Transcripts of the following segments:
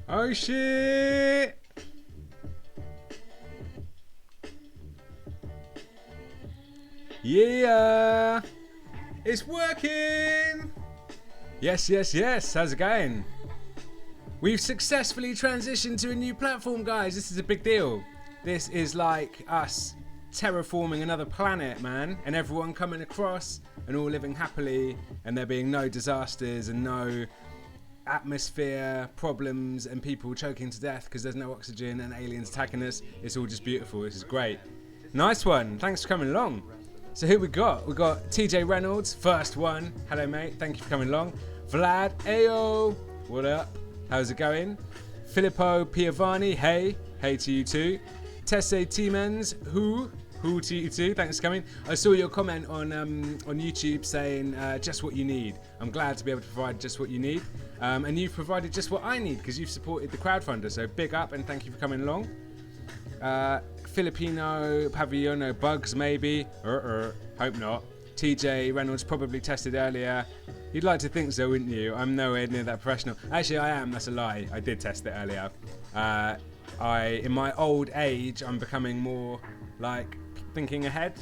Oh shit! Yeah! It's working! Yes, yes, yes. How's it going? We've successfully transitioned to a new platform, guys. This is a big deal. This is like us terraforming another planet, man, and everyone coming across and all living happily, and there being no disasters and no atmosphere problems and people choking to death because there's no oxygen and aliens attacking us. It's all just beautiful. This is great. Nice one. Thanks for coming along. So who we got? We got TJ Reynolds, first one. Hello, mate. Thank you for coming along. Vlad, ayo. What up? How's it going? Filippo Piovani, hey. Hey to you too. Tesse Tiemens, who to you too. Thanks for coming. I saw your comment on YouTube saying just what you need. I'm glad to be able to provide just what you need. And you've provided just what I need because you've supported the crowdfunder. So big up and thank you for coming along. Filipino Pavillano Bugs maybe. Hope not. TJ Reynolds probably tested earlier. You'd like to think so, wouldn't you? I'm nowhere near that professional. Actually, I am. That's a lie. I did test it earlier. In my old age, I'm becoming more like thinking ahead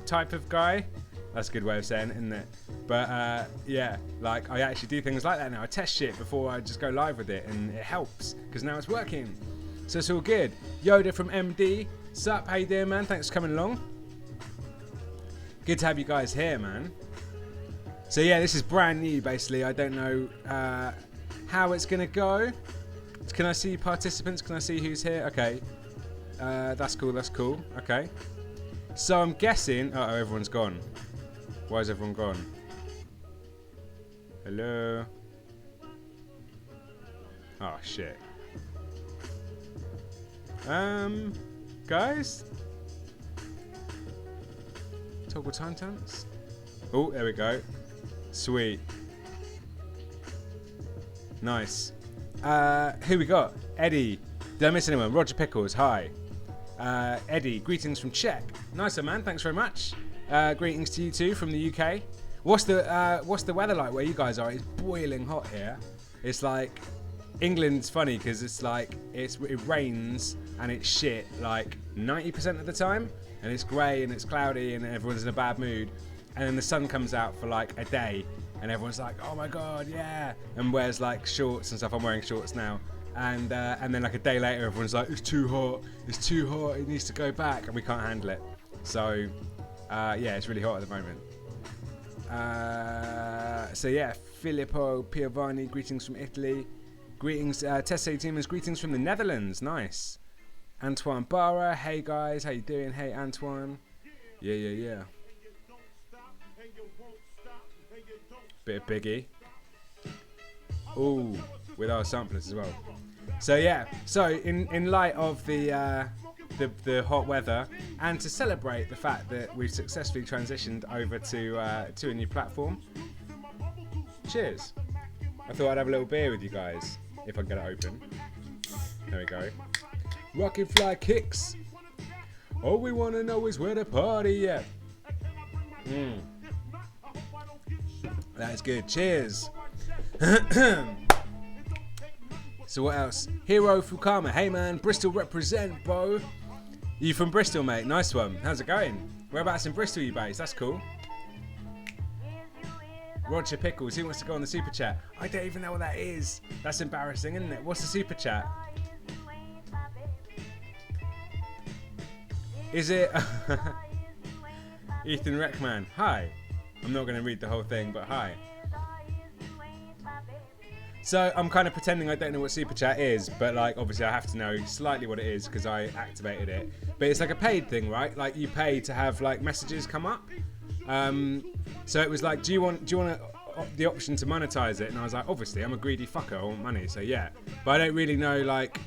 type of guy. That's a good way of saying it, isn't it? But yeah, like I actually do things like that now. I test shit before I just go live with it, and it helps because now it's working. So it's all good. Yoda from MD. Sup, how you doing, man? Thanks for coming along. Good to have you guys here, man. So yeah, this is brand new, basically. I don't know how it's gonna go. Can I see participants? Can I see who's here? Okay. That's cool, that's cool. Okay. So I'm guessing... Uh-oh, everyone's gone. Why is everyone gone? Hello? Oh, shit. Guys? Toggle time stamps? Oh, there we go. Sweet. Nice. Who we got? Eddie. Did I miss anyone? Roger Pickles, hi. Eddie, greetings from Czech. Nice, man. Thanks very much. Greetings to you too from the UK. What's the weather like where you guys are? It's boiling hot here. It's like England's funny because it's like it rains and it's shit like 90% of the time, and it's grey and it's cloudy and everyone's in a bad mood, and then the sun comes out for like a day and everyone's like, oh my god, yeah, and wears like shorts and stuff. I'm wearing shorts now. And then like a day later, everyone's like, it's too hot, it needs to go back, and we can't handle it. So, yeah, it's really hot at the moment. So yeah, Filippo Piovani, greetings from Italy. Greetings, Tesse Tiemens, greetings from the Netherlands, nice. Antoine Barra, hey guys, how you doing? Hey Antoine. Yeah. Bit of Biggie. Ooh, with our samplers as well. So yeah, so in light of the hot weather, and to celebrate the fact that we've successfully transitioned over to a new platform, cheers. I thought I'd have a little beer with you guys if I can get it open. There we go. Rocket fly kicks. All we want to know is where the party at. That is good. Cheers. So what else? Hero Fukama. Hey man, Bristol represent, bro. You from Bristol, mate? Nice one. How's it going? Whereabouts in Bristol are you based? That's cool. Roger Pickles. Who wants to go on the super chat? I don't even know what that is. That's embarrassing, isn't it? What's the super chat? Is it Ethan Reckman? Hi. I'm not going to read the whole thing, but hi. So I'm kind of pretending I don't know what super chat is, but like obviously I have to know slightly what it is because I activated it. But it's like a paid thing, right? Like you pay to have like messages come up. So it was like, do you want the option to monetize it? And I was like, obviously I'm a greedy fucker, I want money, so yeah. But I don't really know like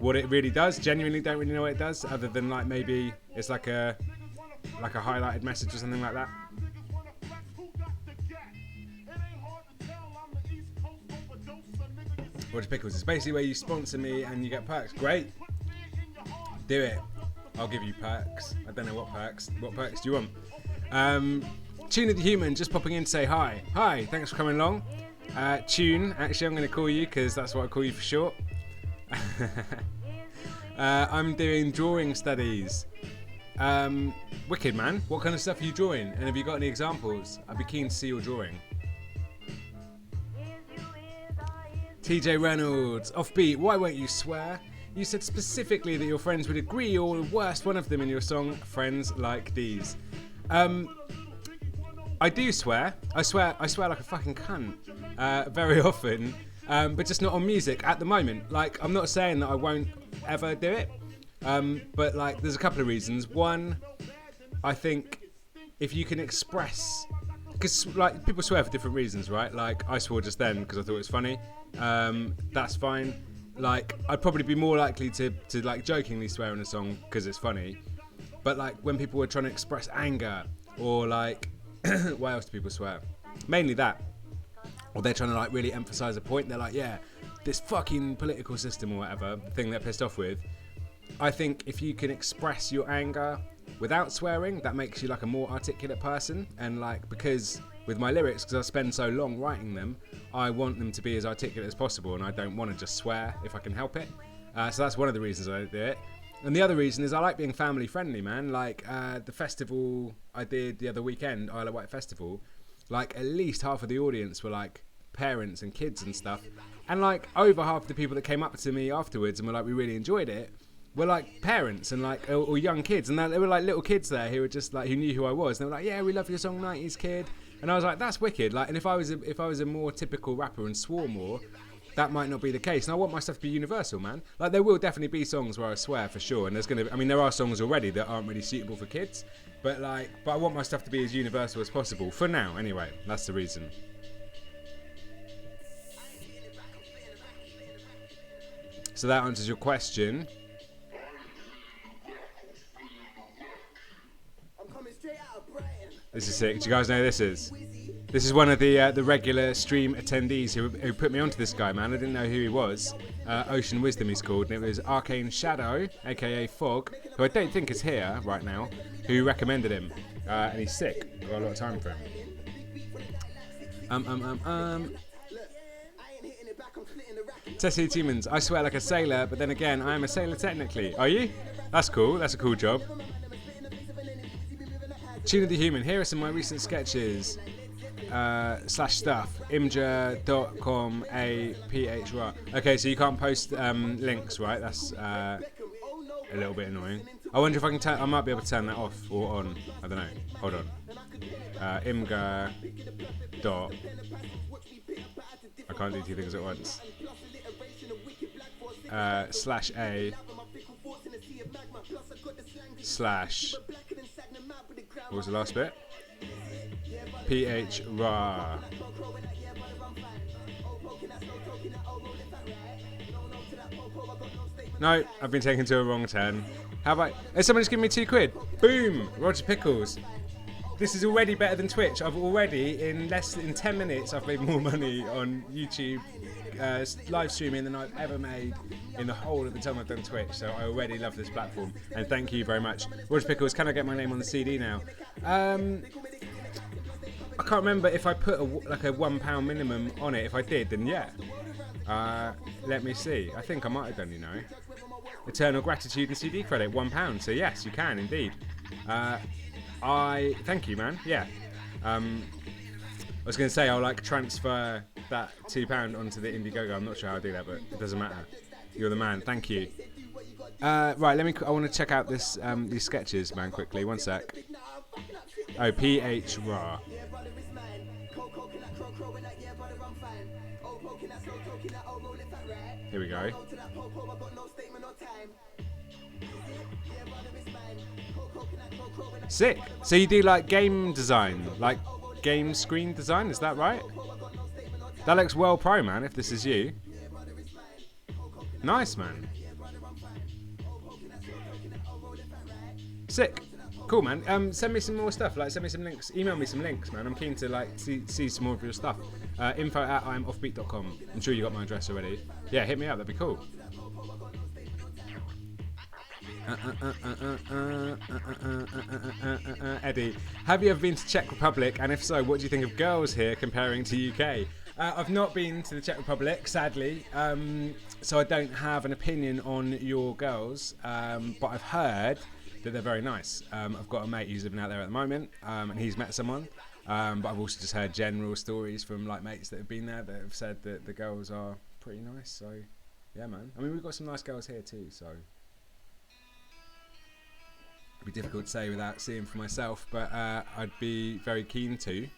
what it really does. Genuinely don't really know what it does, other than like maybe it's like a highlighted message or something like that. Roger Pickles. It's basically where you sponsor me and you get perks. Great. Do it. I'll give you perks. I don't know what perks. What perks do you want? Tuna the Human just popping in to say hi. Hi, thanks for coming along. Tune, actually I'm going to call you because that's what I call you for short. I'm doing drawing studies. Wicked, man. What kind of stuff are you drawing? And have you got any examples? I'd be keen to see your drawing. TJ Reynolds, offbeat, why won't you swear? You said specifically that your friends would agree or the worst one of them in your song, Friends Like These. I do swear. I swear like a fucking cunt. Very often. But just not on music at the moment. Like, I'm not saying that I won't ever do it. But like, there's a couple of reasons. One, I think if you can express, because like people swear for different reasons, right? Like I swore just then because I thought it was funny. That's fine. Like I'd probably be more likely to like jokingly swear in a song because it's funny. But like when people were trying to express anger or like, why else do people swear? Mainly that. Or they're trying to like really emphasize a point. They're like, yeah, this fucking political system or whatever, the thing they're pissed off with. I think if you can express your anger without swearing, that makes you like a more articulate person. And like, because with my lyrics, because I spend so long writing them, I want them to be as articulate as possible, and I don't want to just swear if I can help it. So that's one of the reasons I do it. And the other reason is I like being family friendly, man. Like the festival I did the other weekend, Isle of Wight Festival, like at least half of the audience were like parents and kids and stuff. And like over half of the people that came up to me afterwards and were like, we really enjoyed it, were like parents and like or young kids. And there were like little kids there who were just like, who knew who I was. And they were like, yeah, we love your song 90s Kid. And I was like, that's wicked. Like, and if I was a more typical rapper and swore more, that might not be the case. And I want my stuff to be universal, man. Like, there will definitely be songs where I swear for sure. And there's gonna be, I mean, there are songs already that aren't really suitable for kids. But I want my stuff to be as universal as possible. For now, anyway. That's the reason. So that answers your question. This is sick. Do you guys know who this is? This is one of the regular stream attendees who put me onto this guy, man. I didn't know who he was. Ocean Wisdom he's called, and it was Arcane Shadow, aka Fog, who I don't think is here right now, who recommended him. And he's sick. I've got a lot of time for him. Tessie Tiemans, I swear like a sailor, but then again, I am a sailor technically. Are you? That's cool. That's a cool job. Tune of the Human, here are some of my recent sketches /stuff imja.com aphr. Okay, so you can't post links, right? That's a little bit annoying. I wonder if I can I might be able to turn that off or on. I don't know. Hold on. Imga dot. I can't do two things at once. /a / what was the last bit? PH-RA. No, I've been taken to a wrong turn. How about... Has someone just given me £2? Boom! Roger Pickles. This is already better than Twitch. I've already, in less than 10 minutes, I've made more money on YouTube live streaming than I've ever made in the whole of the time I've done Twitch. So I already love this platform. And thank you very much. Roger Pickles, can I get my name on the CD now? I can't remember if I put a £1 minimum on it. If I did, then yeah. Let me see. I think I might have done, you know. Eternal gratitude and CD credit, £1. So yes, you can indeed. Thank you, man. Yeah. I was going to say I'll like transfer that £2 onto the Indiegogo. I'm not sure how I do that, but it doesn't matter. You're the man. Thank you. Right, I want to check out this these sketches, man, quickly. One sec. Oh, PH-RA. Here we go. Sick. So you do like game design, like game screen design, is that right? That looks well pro, man, if this is you. Nice, man. Sick. Cool, man. Send me some more stuff, like send me some links, email me some links, man. I'm keen to like see some more of your stuff. info@IamOffbeat.com. I'm sure you got my address already. Yeah, hit me up, that'd be cool. Eddie, have you ever been to Czech Republic? And if so, what do you think of girls here comparing to UK? I've not been to the Czech Republic, sadly, so I don't have an opinion on your girls, but I've heard that they're very nice. I've got a mate who's living out there at the moment, and he's met someone, but I've also just heard general stories from like mates that have been there that have said that the girls are pretty nice, so yeah, man. I mean, we've got some nice girls here too, so it'd be difficult to say without seeing for myself, but I'd be very keen to.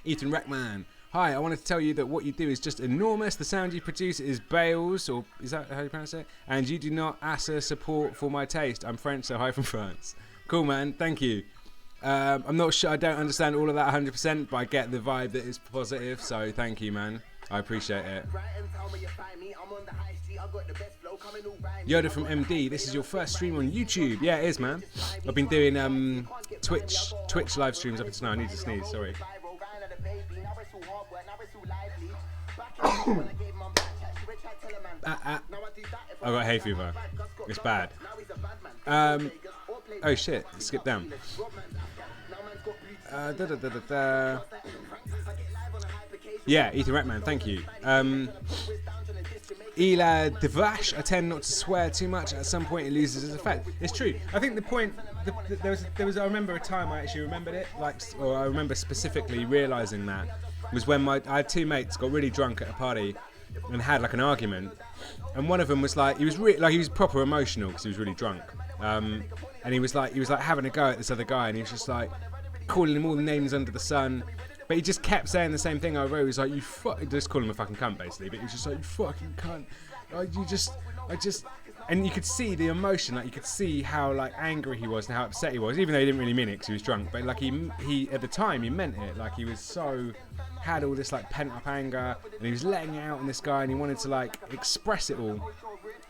Ethan Reckman. Hi, I wanted to tell you that what you do is just enormous. The sound you produce is bales, or is that how you pronounce it? And you do not assa support for my taste. I'm French, so hi from France. Cool, man. Thank you. I'm not sure. I don't understand all of that 100%, but I get the vibe that is positive. So thank you, man. I appreciate it. Yoda from MD. This is your first stream on YouTube. Yeah, it is, man. I've been doing Twitch live streams up until now. I need to sneeze. Sorry. I got hay fever. It's bad. Oh shit, skip down. Yeah, Ethan Ratman, thank you. Ela Devash, I tend not to swear too much. At some point it loses its effect. It's true. I think the point, there was I remember a time I actually remembered it, or I remember specifically realising that, was when I had two mates got really drunk at a party and had like an argument, and one of them was like, he was proper emotional because he was really drunk, and he was like having a go at this other guy, and he was just like calling him all the names under the sun, but he just kept saying the same thing over. He was like, just calling him a fucking cunt basically, but he was just like, you fucking cunt, and you could see the emotion, like you could see how like angry he was and how upset he was, even though he didn't really mean it because he was drunk, but like he at the time he meant it, like he was had all this like pent up anger and he was letting it out on this guy and he wanted to like express it all,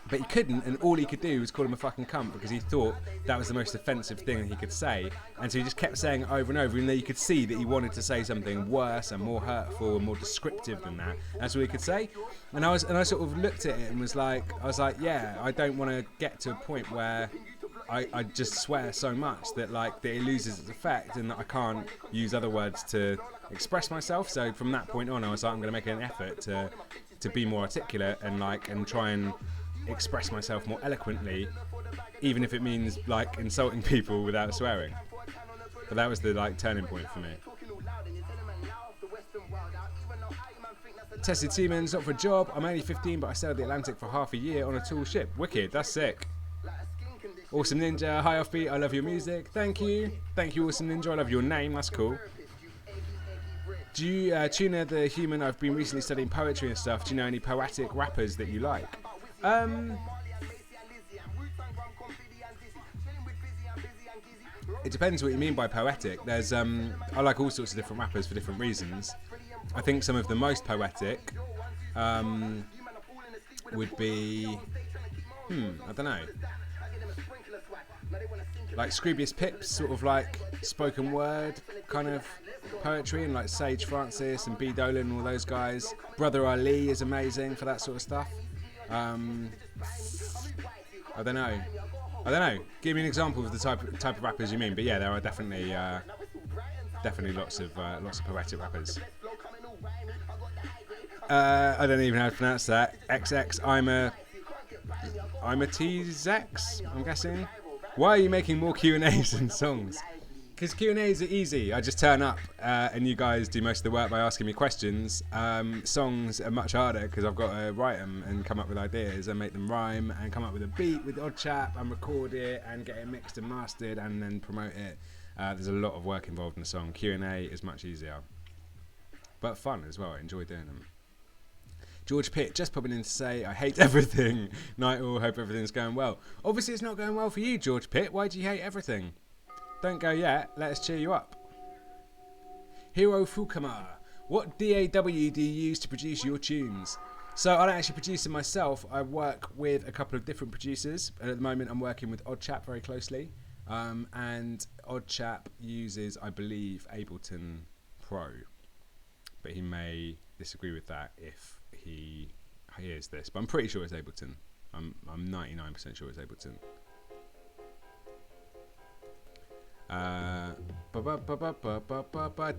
but he couldn't, and all he could do was call him a fucking cunt because he thought that was the most offensive thing that he could say, and so he just kept saying it over and over, even though you could see that he wanted to say something worse and more hurtful and more descriptive than that. That's what he could say, and I sort of looked at it and was like, yeah, I don't want to get to a point where I just swear so much that it loses its effect and that I can't use other words to express myself. So from that point on, I was like, I'm going to make an effort to be more articulate and try and express myself more eloquently, even if it means like insulting people without swearing. But that was the like turning point for me. Tested Siemens, not for a job. I'm only 15, but I sailed the Atlantic for half a year on a tall ship. Wicked, that's sick. Awesome Ninja, hi Offbeat, I love your music. Thank you, Awesome Ninja, I love your name, that's cool. Do you, Tuna the Human, I've been recently studying poetry and stuff. Do you know any poetic rappers that you like? It depends what you mean by poetic. There's I like all sorts of different rappers for different reasons. I think some of the most poetic would be I don't know, like Scroobius Pip's sort of like spoken word kind of poetry, and like Sage Francis and B Dolan and all those guys. Brother Ali is amazing for that sort of stuff. I don't know. Give me an example of the type of rappers you mean. But yeah, there are definitely lots of poetic rappers. I don't even know how to pronounce that. XX, I'm a T-Zex, I'm guessing. Why are you making more Q&As and songs? Because Q&As are easy. I just turn up and you guys do most of the work by asking me questions. Songs are much harder because I've got to write them and come up with ideas and make them rhyme and come up with a beat with Odd Chap and record it and get it mixed and mastered and then promote it. There's a lot of work involved in a song. Q&A is much easier, but fun as well. I enjoy doing them. George Pitt, just popping in to say, I hate everything. Night all, hope everything's going well. Obviously it's not going well for you, George Pitt. Why do you hate everything? Don't go yet, let us cheer you up. Hiro Fukama, what DAW do you use to produce your tunes? So I don't actually produce them myself. I work with a couple of different producers. At the moment I'm working with Odd Chap very closely. And Odd Chap uses, I believe, Ableton Pro. But he may disagree with that if he hears this. But I'm pretty sure it's Ableton. I'm 99% sure it's Ableton.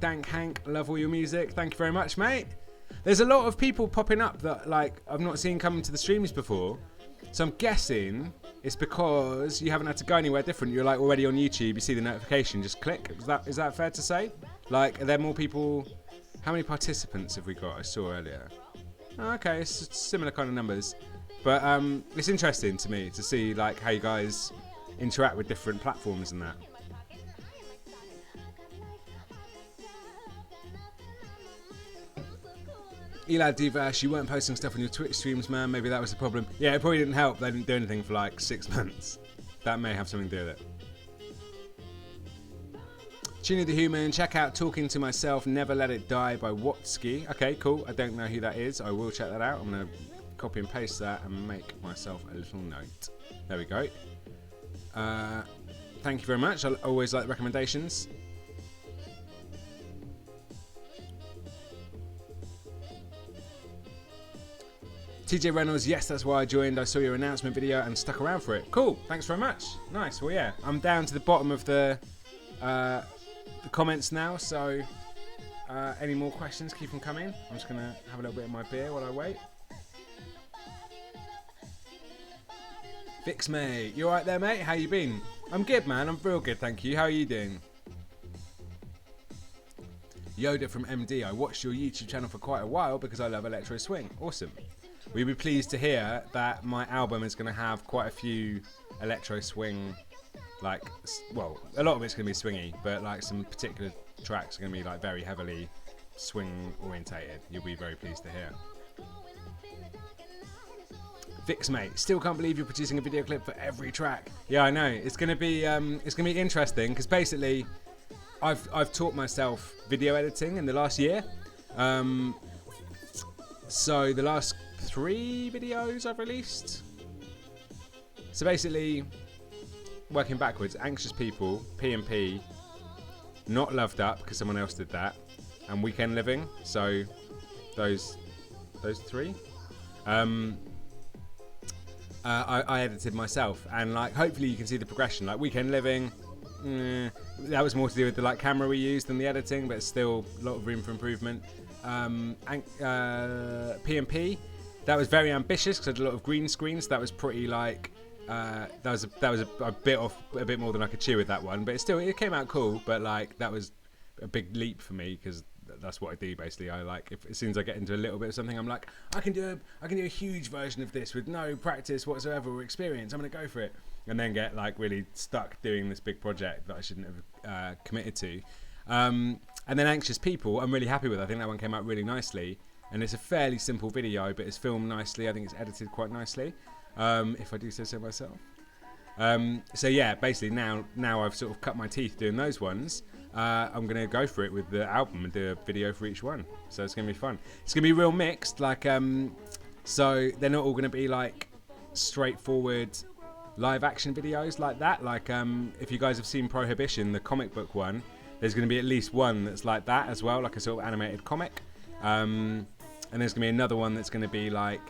Dank Hank, love all your music. Thank you very much, mate. There's a lot of people popping up that like I've not seen coming to the streams before. So I'm guessing it's because you haven't had to go anywhere different. You're like already on YouTube, you see the notification, just click. Is that fair to say? Like, are there more people? How many participants have we got? I saw earlier. Oh, okay, it's similar kind of numbers. But it's interesting to me to see like how you guys interact with different platforms and that. Elad Divash, you weren't posting stuff on your Twitch streams, man. Maybe that was the problem. Yeah, it probably didn't help. They didn't do anything for like 6 months. That may have something to do with it. Tuna the Human, check out Talking to Myself, Never Let It Die by Watsky. Okay, cool. I don't know who that is. I will check that out. I'm going to copy and paste that and make myself a little note. There we go. Thank you very much. I always like recommendations. TJ Reynolds, yes, that's why I joined. I saw your announcement video and stuck around for it. Cool, thanks very much. Nice, well, yeah, I'm down to the bottom of the comments now, so any more questions, keep them coming. I'm just going to have a little bit of my beer while I wait. Fix mate, you alright there, mate? How you been? I'm good, man. I'm real good, thank you. How are you doing? Yoda from MD, I watched your YouTube channel for quite a while because I love electro swing. Awesome. We'll be pleased to hear that my album is going to have quite a few electro swing, like, well, a lot of it's going to be swingy, but like some particular tracks are going to be like very heavily swing orientated. You'll be very pleased to hear. Vix mate, still can't believe you're producing a video clip for every track. Yeah, I know. It's going to be interesting because basically I've taught myself video editing in the last year. So the last 3 videos I've released. So basically, working backwards, Anxious People, P&P, Not Loved Up because someone else did that, and Weekend Living. So those 3. I edited myself, and like hopefully you can see the progression. Like Weekend Living, that was more to do with the like camera we used than the editing, but it's still a lot of room for improvement. P&P, that was very ambitious because I had a lot of green screens. That was pretty like that was a bit more than I could chew with that one, but it came out cool. But like that was a big leap for me because that's what I do basically. I like as soon as I get into a little bit of something, I'm like I can do a huge version of this with no practice whatsoever or experience. I'm gonna go for it, and then get like really stuck doing this big project that I shouldn't have committed to. And then Anxious People, I'm really happy with. I think that one came out really nicely, and it's a fairly simple video, but it's filmed nicely. I think it's edited quite nicely, if I do say so myself. So yeah, basically now I've sort of cut my teeth doing those ones. I'm gonna go for it with the album and do a video for each one. So it's gonna be fun. It's gonna be real mixed, like so they're not all gonna be like straightforward live action videos like that. Like if you guys have seen Prohibition, the comic book one, there's going to be at least one that's like that as well, like a sort of animated comic. And there's going to be another one that's going to be like,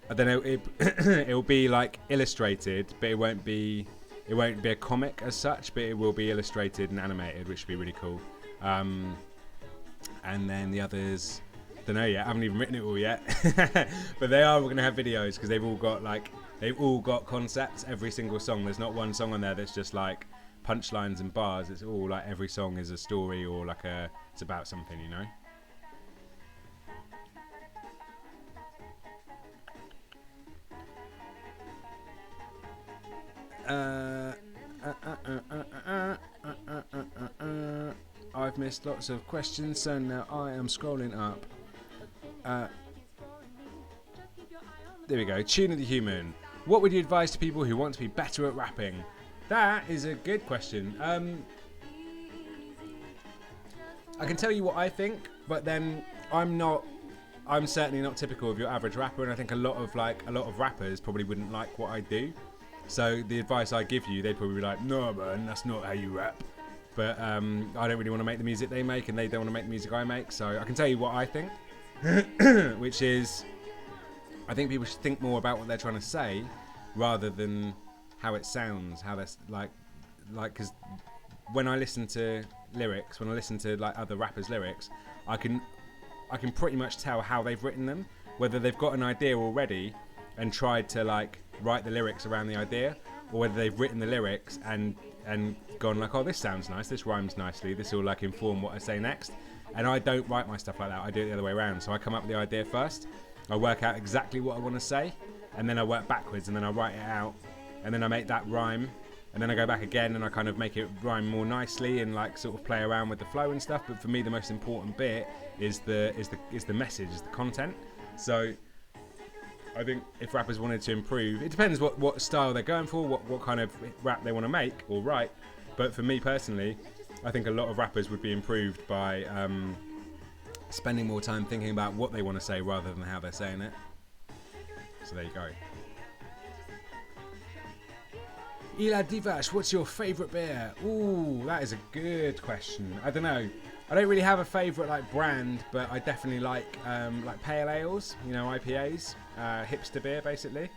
I don't know, it'll be like illustrated, but it won't be a comic as such, but it will be illustrated and animated, which would be really cool. And then the others, don't know yet, I haven't even written it all yet. But they are going to have videos because they've all got concepts, every single song. There's not one song on there that's just like punchlines and bars. It's all like every song is a story or like it's about something, you know. I've missed lots of questions, so now I am scrolling up. There we go. Tuna the Human. What would you advise to people who want to be better at rapping? That is a good question. I can tell you what I think, but then I'm certainly not typical of your average rapper, and I think a lot of rappers probably wouldn't like what I do. So the advice I give you, they'd probably be like, no man, that's not how you rap. But I don't really want to make the music they make, and they don't want to make the music I make. So I can tell you what I think, which is, I think people should think more about what they're trying to say, rather than how it sounds, how that's like, because when I listen to lyrics, when I listen to like other rappers' lyrics, I can pretty much tell how they've written them, whether they've got an idea already and tried to like write the lyrics around the idea, or whether they've written the lyrics and gone like, oh, this sounds nice, this rhymes nicely, this will like inform what I say next. And I don't write my stuff like that. I do it the other way around. So I come up with the idea first, I work out exactly what I want to say, and then I work backwards, and then I write it out, and then I make that rhyme, and then I go back again and I kind of make it rhyme more nicely and like sort of play around with the flow and stuff. But for me, the most important bit is the message, is the content. So I think if rappers wanted to improve, it depends what style they're going for, what kind of rap they want to make or write. But for me personally, I think a lot of rappers would be improved by spending more time thinking about what they want to say rather than how they're saying it. So there you go. Ila Divash, what's your favourite beer? Ooh, that is a good question. I don't know. I don't really have a favourite like brand, but I definitely like pale ales, you know, IPAs, hipster beer basically.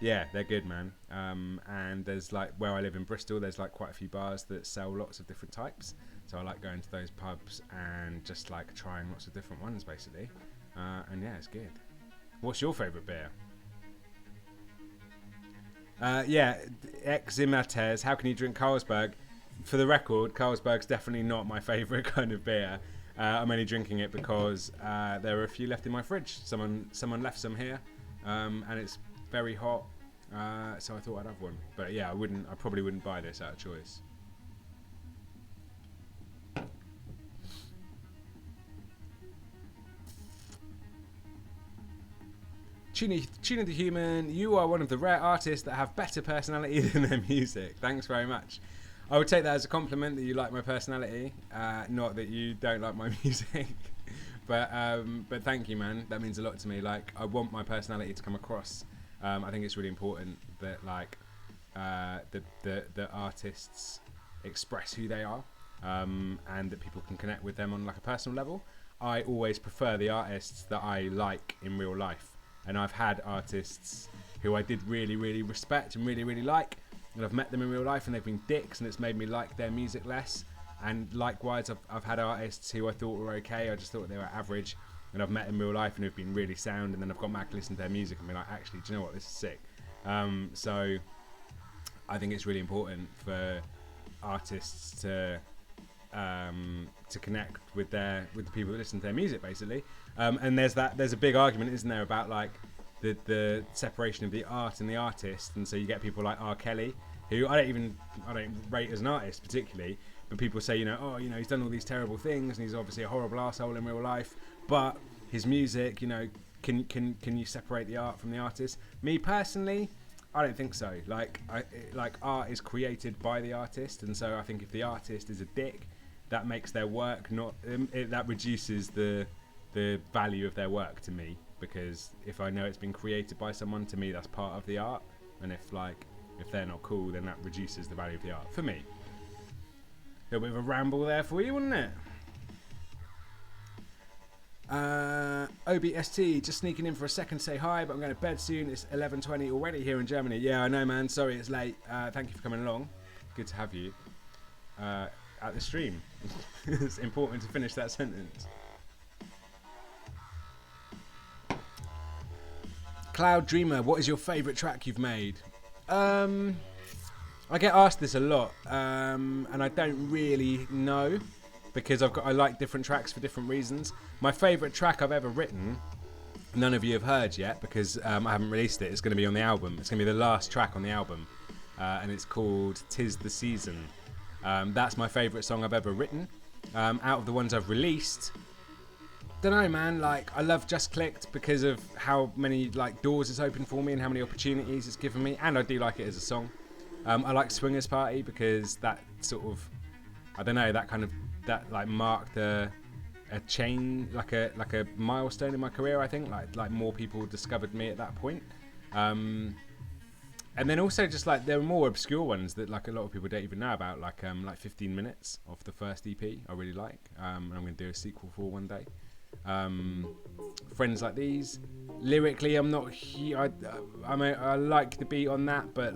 Yeah, they're good, man. And there's like, where I live in Bristol, there's like quite a few bars that sell lots of different types. So I like going to those pubs and just like trying lots of different ones basically. And yeah, it's good. What's your favourite beer? Yeah, Eximates, how can you drink Carlsberg? For the record, Carlsberg's definitely not my favourite kind of beer. I'm only drinking it because there are a few left in my fridge. Someone left some here, and it's very hot, so I thought I'd have one. But yeah, I probably wouldn't buy this out of choice. Tuna the Human, you are one of the rare artists that have better personality than their music. Thanks very much. I would take that as a compliment that you like my personality, not that you don't like my music. But thank you, man. That means a lot to me. Like, I want my personality to come across. I think it's really important that like the artists express who they are, and that people can connect with them on like a personal level. I always prefer the artists that I like in real life. And I've had artists who I did really, really respect and really, really like, and I've met them in real life and they've been dicks, and it's made me like their music less. And likewise, I've had artists who I thought were okay, I just thought they were average, and I've met in real life and who've been really sound, and then I've gone back to listen to their music and been like, actually, do you know what, this is sick. So I think it's really important for artists to connect with the people that listen to their music, basically. And there's a big argument, isn't there, about like the separation of the art and the artist. And so you get people like R. Kelly, who I don't rate as an artist particularly, but people say, he's done all these terrible things and he's obviously a horrible arsehole in real life, but his music, can you separate the art from the artist? Me personally, I don't think so. Like art is created by the artist, and so I think if the artist is a dick, that makes their work that reduces the value of their work to me, because if I know it's been created by someone, to me that's part of the art, and if they're not cool, then that reduces the value of the art for me. A little bit of a ramble there for you, wasn't it? OBST, just sneaking in for a second to say hi, but I'm going to bed soon. It's 11:20 already here in Germany. Yeah, I know, man. Sorry it's late. Thank you for coming along. Good to have you at the stream. It's important to finish that sentence. Cloud Dreamer, what is your favourite track you've made? I get asked this a lot, and I don't really know, because I like different tracks for different reasons. My favourite track I've ever written, none of you have heard yet, because I haven't released it. It's going to be on the album. It's going to be the last track on the album, and it's called "'Tis the Season." That's my favourite song I've ever written. Out of the ones I've released, don't know, man. Like, I love Just Clicked because of how many like doors it's opened for me and how many opportunities it's given me, and I do like it as a song. I like Swingers Party because that sort of, I don't know, that marked a chain, like a milestone in my career. I think like more people discovered me at that point. And then also just like there are more obscure ones that like a lot of people don't even know about, like 15 Minutes off the first EP I really like. I'm going to do a sequel for one day. Friends Like These, lyrically I'm not I like the beat on that, but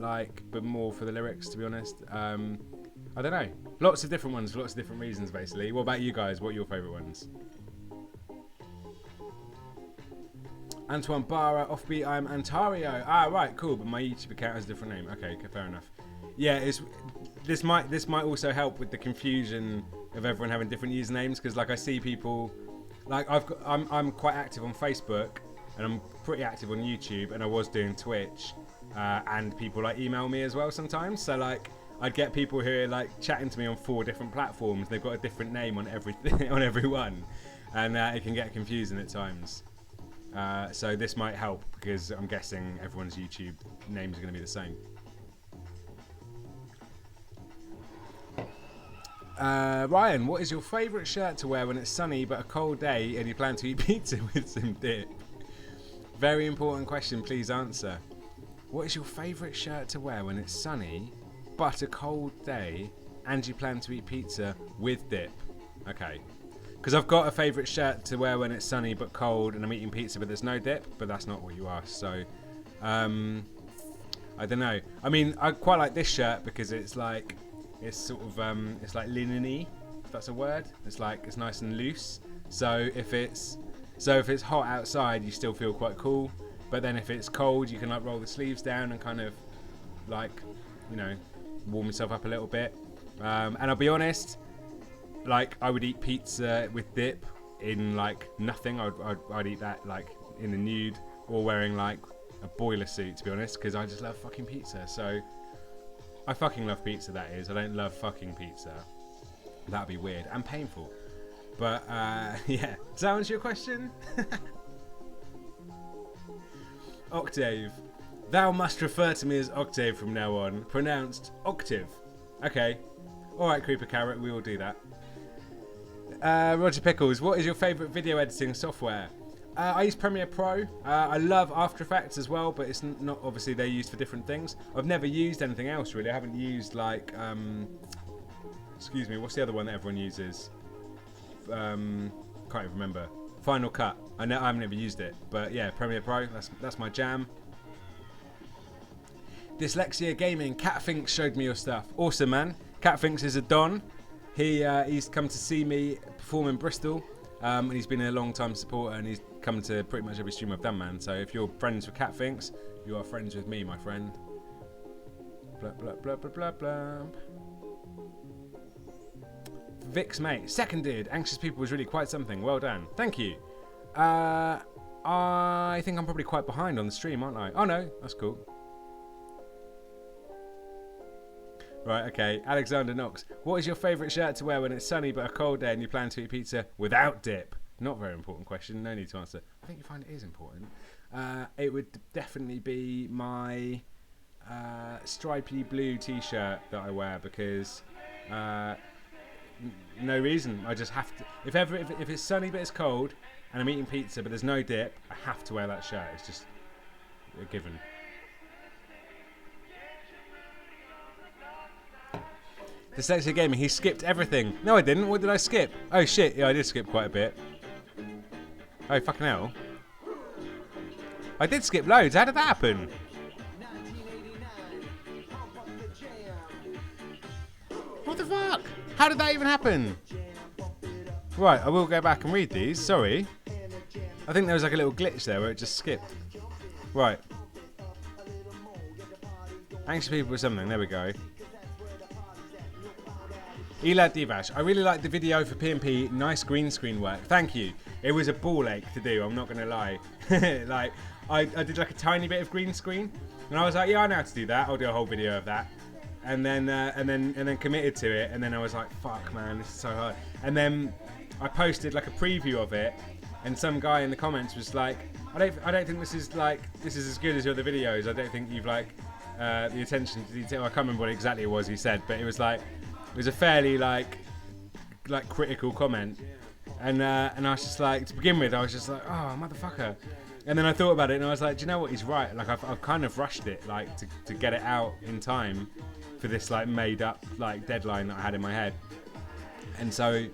more for the lyrics, to be honest. I don't know. Lots of different ones for lots of different reasons, basically. What about you guys? What are your favourite ones? Antoine Barra, Offbeat, I'm Antario. Ah, right, cool. But my YouTube account has a different name. Okay, fair enough. Yeah, this might also help with the confusion of everyone having different usernames, because like I see people, like I'm quite active on Facebook and I'm pretty active on YouTube, and I was doing Twitch, and people like email me as well sometimes. So like I'd get people who are like chatting to me on 4 different platforms. They've got a different name on everything on every one, and it can get confusing at times. So this might help, because I'm guessing everyone's YouTube names are going to be the same. Ryan, what is your favourite shirt to wear when it's sunny but a cold day and you plan to eat pizza with some dip? Very important question, please answer. What is your favourite shirt to wear when it's sunny but a cold day and you plan to eat pizza with dip? Okay. Because I've got a favourite shirt to wear when it's sunny but cold and I'm eating pizza but there's no dip, but that's not what you asked. So, I don't know. I mean, I quite like this shirt because it's like, it's sort of, it's like linen-y, if that's a word. It's like, it's nice and loose. So if it's hot outside, you still feel quite cool. But then if it's cold, you can like roll the sleeves down and kind of like, you know, warm yourself up a little bit. And I'll be honest, like I would eat pizza with dip in like nothing. I'd eat that like in the nude or wearing like a boiler suit, to be honest, because I just love fucking pizza. So I fucking love pizza, that is. I don't love fucking pizza. That'd be weird and painful. But yeah, does that answer your question? Octave. Thou must refer to me as Octave from now on. Pronounced octave. Okay. Alright, Creeper Carrot, we will do that. Roger Pickles, what is your favourite video editing software? I use Premiere Pro. I love After Effects as well, but it's not, obviously they're used for different things. I've never used anything else really. I haven't used like, excuse me, what's the other one that everyone uses? Can't even remember. Final Cut. I've never used it, but yeah, Premiere Pro. That's my jam. Dyslexia Gaming. Catfinks showed me your stuff. Awesome, man. Catfinks is a don. He's come to see me perform in Bristol, and he's been a long time supporter, and he's come to pretty much every stream I've done, man. So if you're friends with Catfinks, you are friends with me, my friend. Blah blah blah blah blah blah. Vix mate, seconded. Anxious People was really quite something. Well done. Thank you. I think I'm probably quite behind on the stream, aren't I? Oh no, that's cool. Right, okay. Alexander Knox. What is your favourite shirt to wear when it's sunny but a cold day and you plan to eat pizza without dip? Not a very important question. No need to answer. I think you find it is important. It would definitely be my stripy blue t-shirt that I wear because no reason. I just have to. If it's sunny but it's cold and I'm eating pizza but there's no dip, I have to wear that shirt. It's just a given. Dyslexia Gaming, he skipped everything. No, I didn't. What did I skip? Oh, shit. Yeah, I did skip quite a bit. Oh, fucking hell. I did skip loads. How did that happen? What the fuck? How did that even happen? Right, I will go back and read these. Sorry. I think there was like a little glitch there where it just skipped. Right. Anxious People or something. There we go. Elad Divash, I really liked the video for P&P, nice green screen work. Thank you. It was a ball ache to do, I'm not going to lie. Like, I did like a tiny bit of green screen, and I was like, yeah, I know how to do that. I'll do a whole video of that. And then committed to it, and then I was like, fuck man, this is so hard. And then I posted like a preview of it, and some guy in the comments was like, I don't think this is as good as your other videos. I don't think you've like the attention to detail. I can't remember what exactly it was he said, but it was like, it was a fairly like critical comment, and I was just like, to begin with, I was just like, oh motherfucker, and then I thought about it, and I was like, do you know what? He's right. Like I've kind of rushed it, like to get it out in time for this like made up like deadline that I had in my head, and so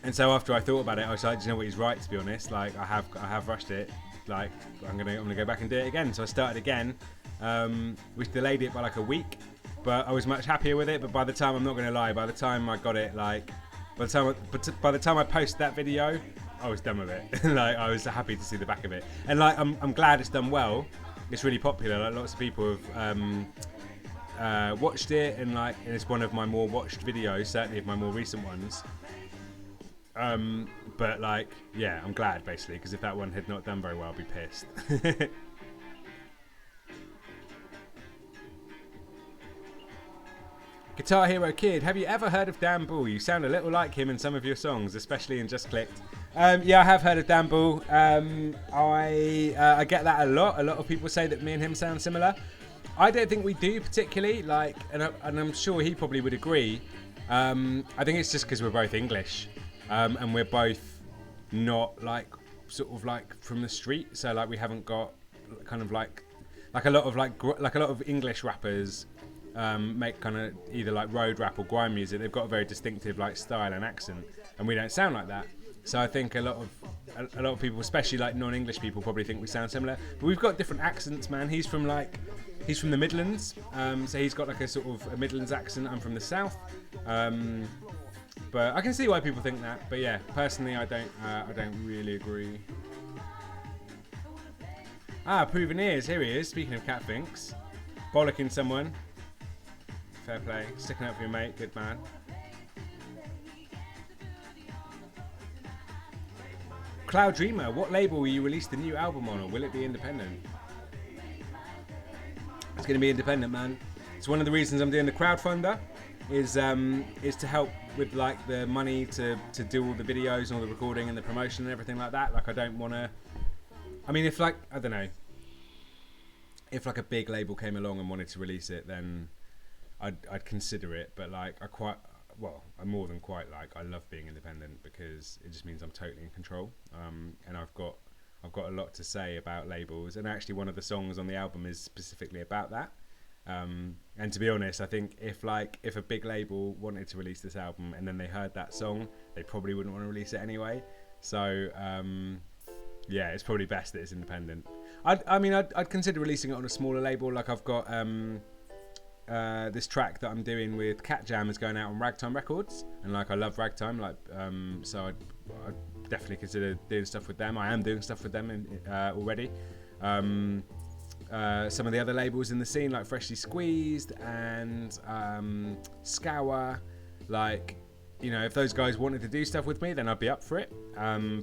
after I thought about it, I was like, do you know what? He's right. To be honest, like I have rushed it. Like I'm gonna go back and do it again. So I started again, which delayed it by like a week. but I was much happier with it. But by the time, I'm not going to lie, by the time I got it, like, by the time I posted that video, I was done with it. Like, I was happy to see the back of it, and like, I'm glad it's done well. It's really popular. Like, lots of people have watched it, and like, and it's one of my more watched videos, certainly of my more recent ones. But like, yeah, I'm glad basically, because if that one had not done very well, I'd be pissed. Guitar Hero Kid, have you ever heard of Dan Bull? You sound a little like him in some of your songs, especially in Just Clicked. Yeah, I have heard of Dan Bull. I get that a lot. A lot of people say that me and him sound similar. I don't think we do particularly, like, and I'm sure he probably would agree. I think it's just because we're both English, and we're both not like sort of like from the street. So like we haven't got kind of like a lot of English rappers make kind of either like road rap or grime music. They've got a very distinctive like style and accent, and we don't sound like that. So I think a lot of people, especially like non-English people, probably think we sound similar. But we've got different accents, man. He's from the Midlands, so he's got like a sort of a Midlands accent. I'm from the South, but I can see why people think that. But yeah, personally, I don't really agree. Proven Ears, here he is. Speaking of cat thinks, bollocking someone. Fair play, sticking up for your mate, good man. Cloud Dreamer, what label will you release the new album on, or will it be independent? It's going to be independent, man. It's one of the reasons I'm doing the crowdfunder, is to help with like the money to do all the videos and all the recording and the promotion and everything like that. Like, I don't want to. I mean, if like, I don't know, if like a big label came along and wanted to release it, then I'd consider it. But like, I more than quite like, I love being independent because it just means I'm totally in control. And I've got a lot to say about labels, and actually one of the songs on the album is specifically about that. And to be honest, I think if a big label wanted to release this album and then they heard that song, they probably wouldn't want to release it anyway. So yeah, it's probably best that it's independent. I'd consider releasing it on a smaller label. Like, I've got this track that I'm doing with Cat Jam is going out on Ragtime Records, and like, I love Ragtime, like, so I'd definitely consider doing stuff with them. I am doing stuff with them already. Some of the other labels in the scene, like Freshly Squeezed and Scour, like, you know, if those guys wanted to do stuff with me, then I'd be up for it.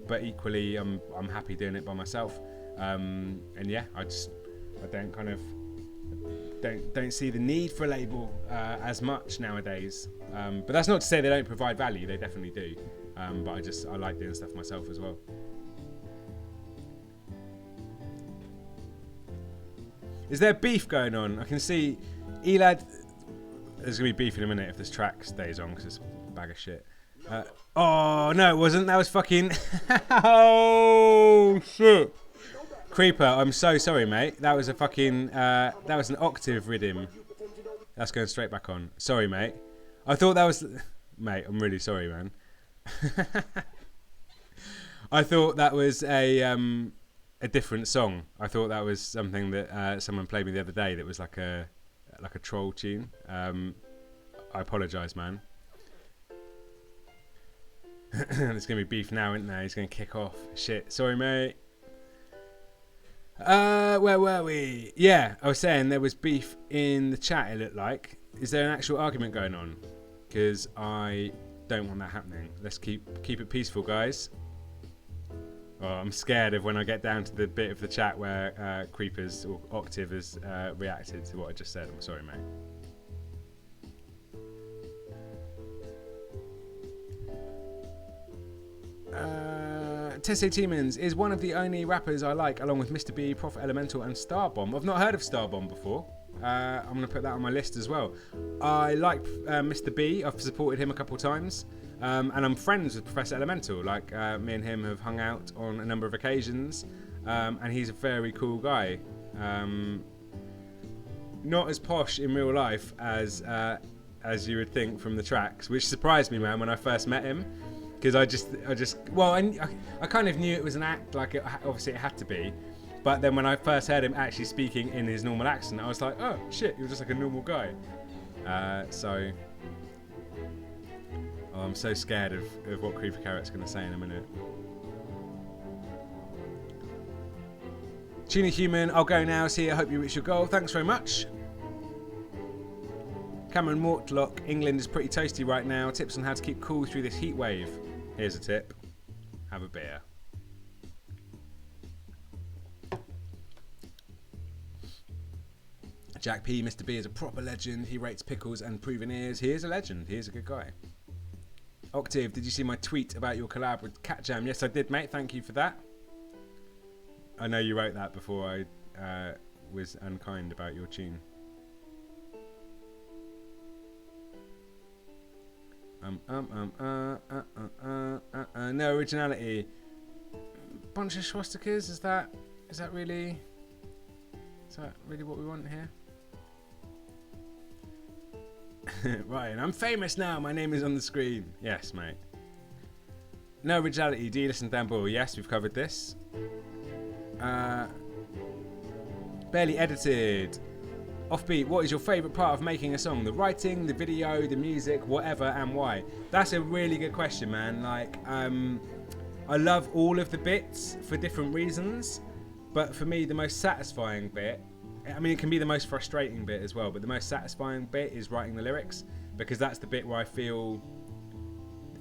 But equally, I'm happy doing it by myself. And yeah, I don't see the need for a label as much nowadays. But that's not to say they don't provide value. They definitely do. But I like doing stuff myself as well. Is there beef going on? I can see Elad. There's gonna be beef in a minute if this track stays on, because it's a bag of shit. Oh no, it wasn't. That was fucking. Oh shit. Creeper, I'm so sorry, mate. That was a fucking. That was an octave rhythm. That's going straight back on. Sorry, mate. I thought that was. Mate, I'm really sorry, man. I thought that was a different song. I thought that was something that someone played me the other day that was like a troll tune. I apologise, man. There's going to be beef now, isn't there? He's going to kick off. Shit. Sorry, mate. Where were we? Yeah, I was saying there was beef in the chat, it looked like. Is there an actual argument going on? Because I don't want that happening. Let's keep it peaceful, guys. Oh, I'm scared of when I get down to the bit of the chat where Creepers or Octave has reacted to what I just said. I'm sorry, mate. Tesse Tiemens is one of the only rappers I like, along with Mr. B, Prophet Elemental, and Starbomb. I've not heard of Starbomb before. I'm going to put that on my list as well. I like Mr. B. I've supported him a couple times. And I'm friends with Professor Elemental. Like, me and him have hung out on a number of occasions. And he's a very cool guy. Not as posh in real life as you would think from the tracks, which surprised me, man, when I first met him. Because I kind of knew it was an act, like obviously it had to be. But then when I first heard him actually speaking in his normal accent, I was like, oh shit, he was just like a normal guy. So I'm so scared of what Creeper Carrot's going to say in a minute. Tuna Human, I'll go now. See you. I hope you reach your goal. Thanks very much. Cameron Mortlock, England is pretty toasty right now. Tips on how to keep cool through this heat wave. Here's a tip. Have a beer. Jack P, Mr. B is a proper legend. He rates pickles and proven ears. He is a legend. He is a good guy. Octave, did you see my tweet about your collab with Cat Jam? Yes, I did, mate. Thank you for that. I know you wrote that before I was unkind about your tune. No originality. Bunch of swastikas. Is that really what we want here? Ryan, I'm famous now. My name is on the screen. Yes, mate. No originality. Do you listen to Dan Bull? Yes, we've covered this. Barely edited. Offbeat, what is your favourite part of making a song? The writing, the video, the music, whatever, and why? That's a really good question, man. Like, I love all of the bits for different reasons, but for me, the most satisfying bit, I mean, it can be the most frustrating bit as well, but the most satisfying bit is writing the lyrics, because that's the bit where I feel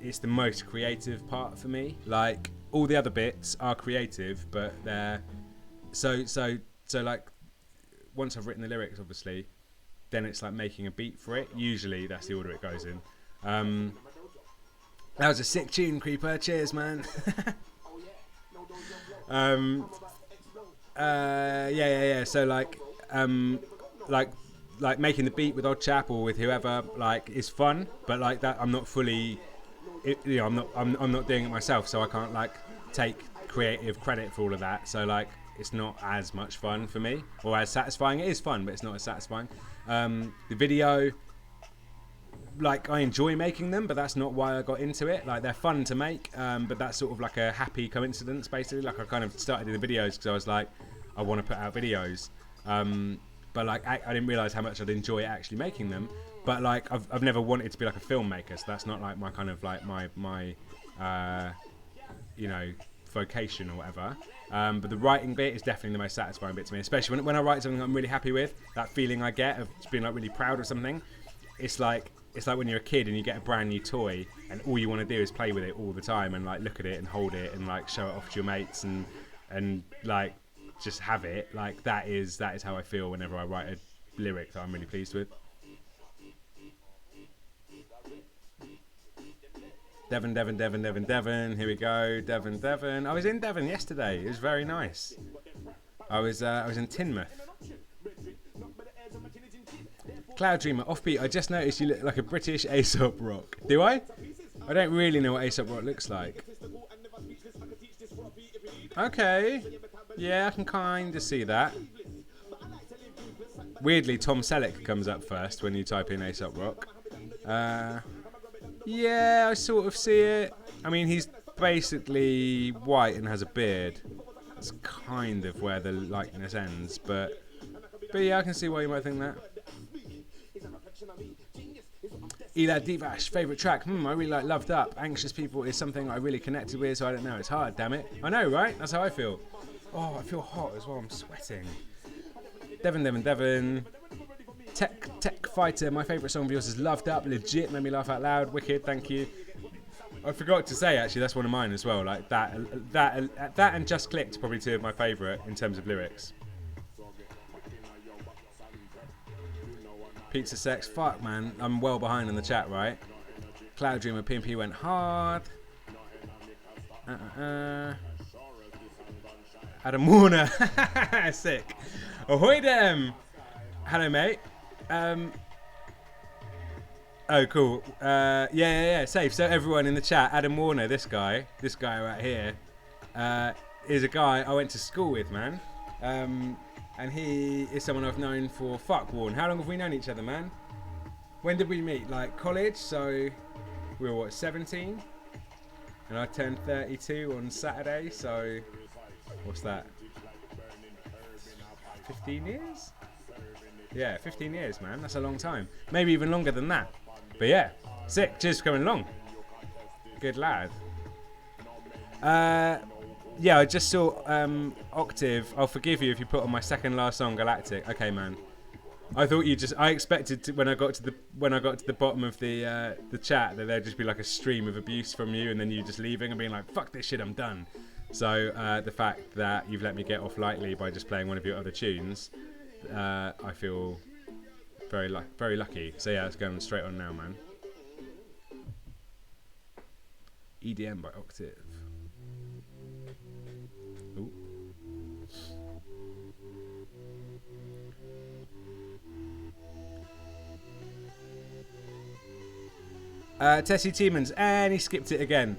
it's the most creative part for me. Like, all the other bits are creative, but they're so like, once I've written the lyrics, obviously, then it's like making a beat for it. Usually that's the order it goes in. That was a sick tune, Creeper. Cheers, man. Yeah. So like making the beat with Odd Chap or with whoever, like, is fun, but like that, I'm not fully, I'm not doing it myself, so I can't like take creative credit for all of that. So like, it's not as much fun for me, or as satisfying. It is fun, but it's not as satisfying. The video, like, I enjoy making them, but that's not why I got into it. Like, they're fun to make, but that's sort of like a happy coincidence, basically. Like, I kind of started doing the videos because I was like, I want to put out videos, but like, I didn't realize how much I'd enjoy actually making them. But like, I've never wanted to be like a filmmaker, so that's not like my kind of like my you know, vocation or whatever. But the writing bit is definitely the most satisfying bit to me, especially when I write something I'm really happy with. That feeling I get of being like really proud of something. It's like when you're a kid and you get a brand new toy and all you want to do is play with it all the time and like look at it and hold it and like show it off to your mates and like just have it. Like that is how I feel whenever I write a lyric that I'm really pleased with. Devon. Here we go. Devon. I was in Devon yesterday. It was very nice. I was in Teignmouth. Cloud Dreamer, Offbeat. I just noticed you look like a British Aesop Rock. Do I? I don't really know what Aesop Rock looks like. Okay. Yeah, I can kind of see that. Weirdly, Tom Selleck comes up first when you type in Aesop Rock. Yeah, I sort of see it. I mean, he's basically white and has a beard. That's kind of where the likeness ends, but yeah, I can see why you might think that. Elad Divash, favourite track? I really like Loved Up. Anxious People is something I really connected with, so I don't know. It's hard, damn it. I know, right? That's how I feel. Oh, I feel hot as well. I'm sweating. Devon. Tech Fighter, my favourite song of yours is Loved Up. Legit, made me laugh out loud. Wicked, thank you. I forgot to say, actually, that's one of mine as well. Like that and Just Clicked, probably two of my favourite in terms of lyrics. Pizza Sex, fuck man, I'm well behind in the chat, right? Cloud Dreamer, Pimpy went hard. Adam Warner, sick. Ahoy dem. Hello mate. Oh cool. Yeah. Safe. So everyone in the chat, Adam Warner, this guy right here, is a guy I went to school with, man. And he is someone I've known for fuck Warren. How long have we known each other, man? When did we meet? Like college? So we were what, 17? And I turned 32 on Saturday, so what's that? 15 years? Yeah, 15 years, man. That's a long time. Maybe even longer than that. But yeah, sick. Cheers for coming along. Good lad. Yeah, I just saw Octave. I'll forgive you if you put on my second last song, Galactic. Okay, man. I thought I expected to, when I got to the bottom of the chat, that there'd just be like a stream of abuse from you, and then you just leaving and being like, "Fuck this shit, I'm done." So the fact that you've let me get off lightly by just playing one of your other tunes, I feel very lucky. So yeah, it's going straight on now, man. EDM by Octave. Ooh. Tessie Tiemans, and he skipped it again.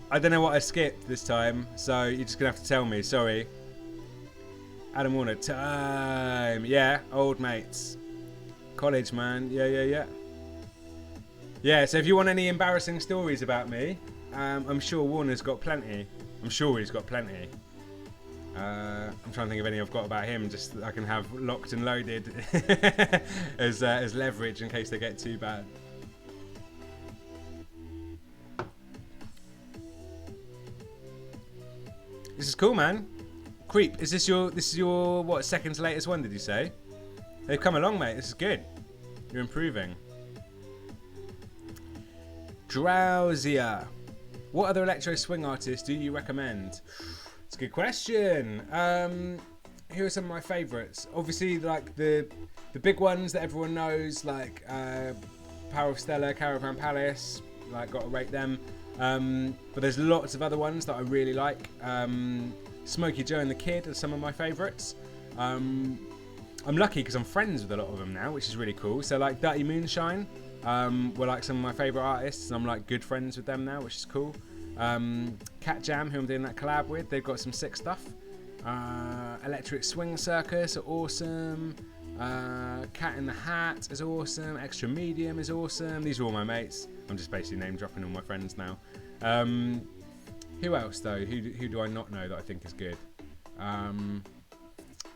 I don't know what I skipped this time, so you're just gonna have to tell me. Sorry. Adam Warner, time. Yeah, old mates. College, man. Yeah. Yeah, so if you want any embarrassing stories about me, I'm sure Warner's got plenty. I'm sure he's got plenty. I'm trying to think of any I've got about him, just that I can have locked and loaded as leverage in case they get too bad. This is cool, man. Creep, is this your what, second to latest one, did you say? They've come along, mate. This is good. You're improving. Drowsier. What other electro swing artists do you recommend? It's a good question. Here are some of my favourites. Obviously, like the big ones that everyone knows, like Power of Stella, Caravan Palace. Like, gotta rate them. But there's lots of other ones that I really like. Smokey Joe and the Kid are some of my favourites. I'm lucky because I'm friends with a lot of them now, which is really cool. So like Dirty Moonshine were like some of my favourite artists, and I'm like good friends with them now, which is cool. Cat Jam, who I'm doing that collab with, they've got some sick stuff. Electric Swing Circus are awesome. Cat in the Hat is awesome. Extra Medium is awesome. These are all my mates. I'm just basically name dropping all my friends now. Who else though? Who do I not know that I think is good?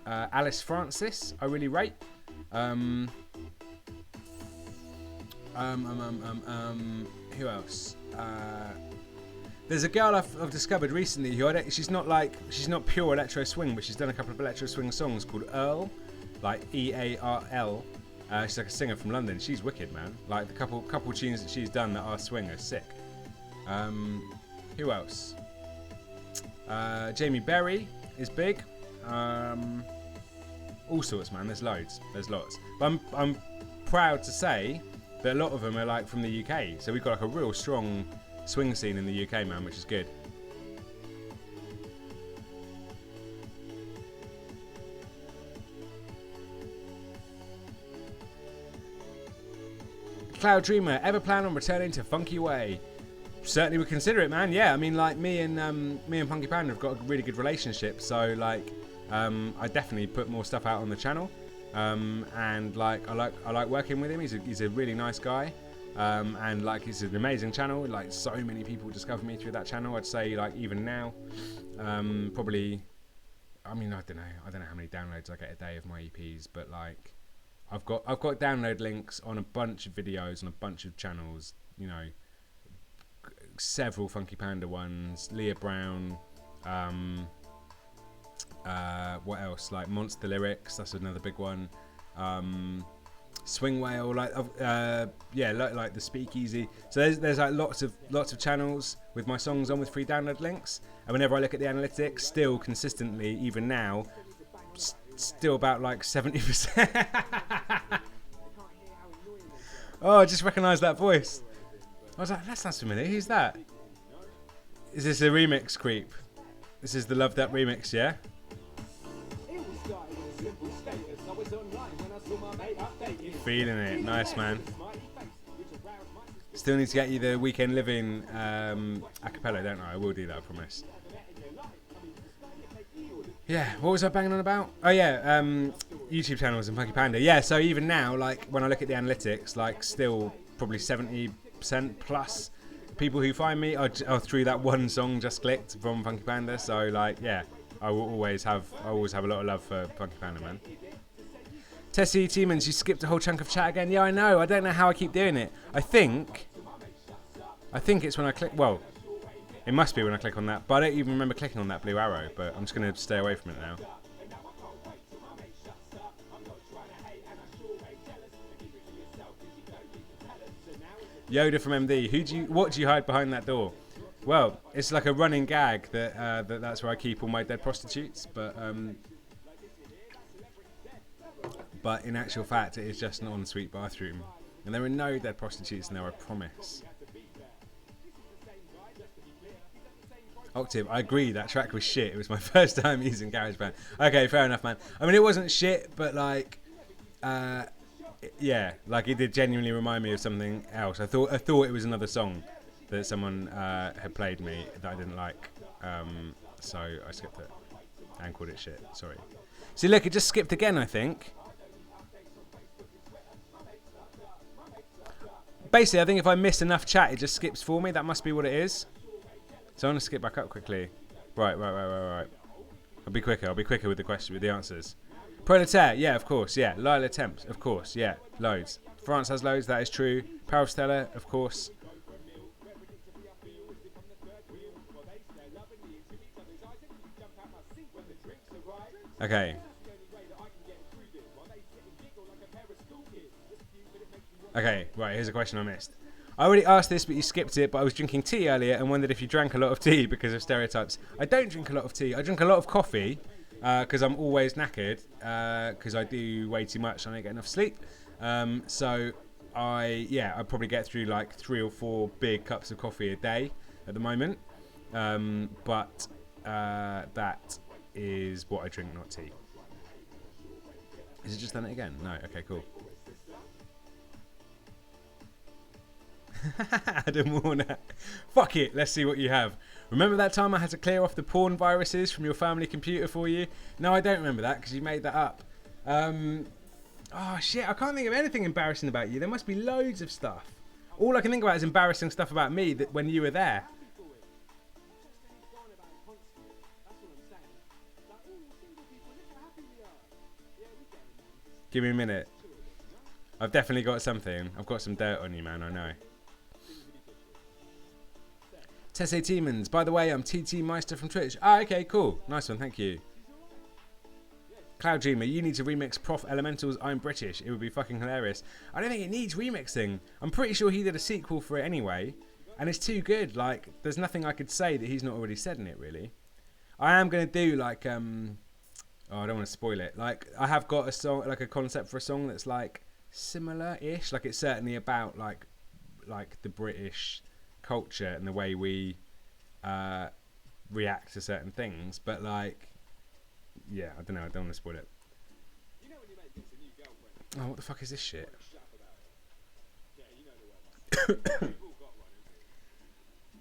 Alice Francis, I really rate. Who else? There's a girl I've discovered recently who she's not pure electro swing, but she's done a couple of electro swing songs called Earl, like EARL. She's like a singer from London. She's wicked, man. Like the couple tunes that she's done that are swing are sick. Who else? Jamie Berry is big. All sorts, man. There's loads. There's lots. But I'm proud to say that a lot of them are like from the UK. So we've got like a real strong swing scene in the UK, man, which is good. Cloud Dreamer, ever plan on returning to Funky Way? Certainly would consider it, man. Yeah, I mean, like me and Funky Panda have got a really good relationship, so like I definitely put more stuff out on the channel, and like I like working with him. He's a really nice guy, and like it's an amazing channel. Like so many people discover me through that channel. I'd say like even now, probably. I mean, I don't know how many downloads I get a day of my EPs, but like I've got download links on a bunch of videos on a bunch of channels. You know, several Funky Panda ones, Leah Brown. What else? Like Monster Lyrics, that's another big one. Swing Whale, like like the Speakeasy. So there's like lots of channels with my songs on with free download links. And whenever I look at the analytics, still consistently, even now, still about like 70%. Oh, I just recognised that voice. I was like, that sounds familiar. Who's that? Is this a remix, Creep? This is the Love That remix, yeah? Feeling it. Nice, man. Still need to get you the Weekend Living a cappella, don't I? I will do that, I promise. Yeah, what was I banging on about? Oh yeah, YouTube channels and Funky Panda. Yeah, so even now, like when I look at the analytics, like still probably 70% plus people who find me are through that one song Just Clicked from Funky Panda. So like, yeah, I will always have a lot of love for Funky Panda, man. Tessie Tiemans, you skipped a whole chunk of chat again. Yeah, I know. I don't know how I keep doing it. I think it's when I click. Well, it must be when I click on that. But I don't even remember clicking on that blue arrow. But I'm just going to stay away from it now. Yoda from MD. What do you hide behind that door? Well, it's like a running gag that's where I keep all my dead prostitutes. But in actual fact, it is just an ensuite bathroom. And there are no dead prostitutes in there, I promise. Octave, I agree, that track was shit. It was my first time using GarageBand. Okay, fair enough, man. I mean, it wasn't shit, but like, yeah, like it did genuinely remind me of something else. I thought it was another song that someone had played me that I didn't like. So I skipped it and called it shit. Sorry. See, look, it just skipped again, I think. Basically, I think if I miss enough chat, it just skips for me. That must be what it is. So I'm going to skip back up quickly. Right. I'll be quicker with the answers. Proletaire, yeah, of course, yeah. Lila Temps, of course, yeah. Loads. France has loads, that is true. Power of Stella, of course. Okay. Okay, right, here's a question I missed. I already asked this, but you skipped it, but I was drinking tea earlier and wondered if you drank a lot of tea because of stereotypes. I don't drink a lot of tea. I drink a lot of coffee because I'm always knackered because I do way too much and I don't get enough sleep. So I probably get through like 3 or 4 big cups of coffee a day at the moment. But that is what I drink, not tea. Is it just done it again? No. Okay, cool. Adam Warner. Fuck it, let's see what you have. Remember that time I had to clear off the porn viruses from your family computer for you? No, I don't remember that because you made that up. Oh shit, I can't think of anything embarrassing about you. There must be loads of stuff. All I can think about is embarrassing stuff about me that when you were there. Give me a minute. I've definitely got something. I've got some dirt on you, man, I know. Tesse Tiemans. By the way, I'm TT Meister from Twitch. Ah, okay, cool. Nice one, thank you. Cloud Dreamer, you need to remix Prof Elemental's I'm British. It would be fucking hilarious. I don't think it needs remixing. I'm pretty sure he did a sequel for it anyway. And it's too good. Like, there's nothing I could say that he's not already said in it, really. I am going to do, like, oh, I don't want to spoil it. Like, I have got a song, like a concept for a song that's, like, similar-ish. Like, it's certainly about, like the British culture and the way we react to certain things, but like, yeah, I don't know. I don't want to spoil it. Oh, what the fuck is this shit?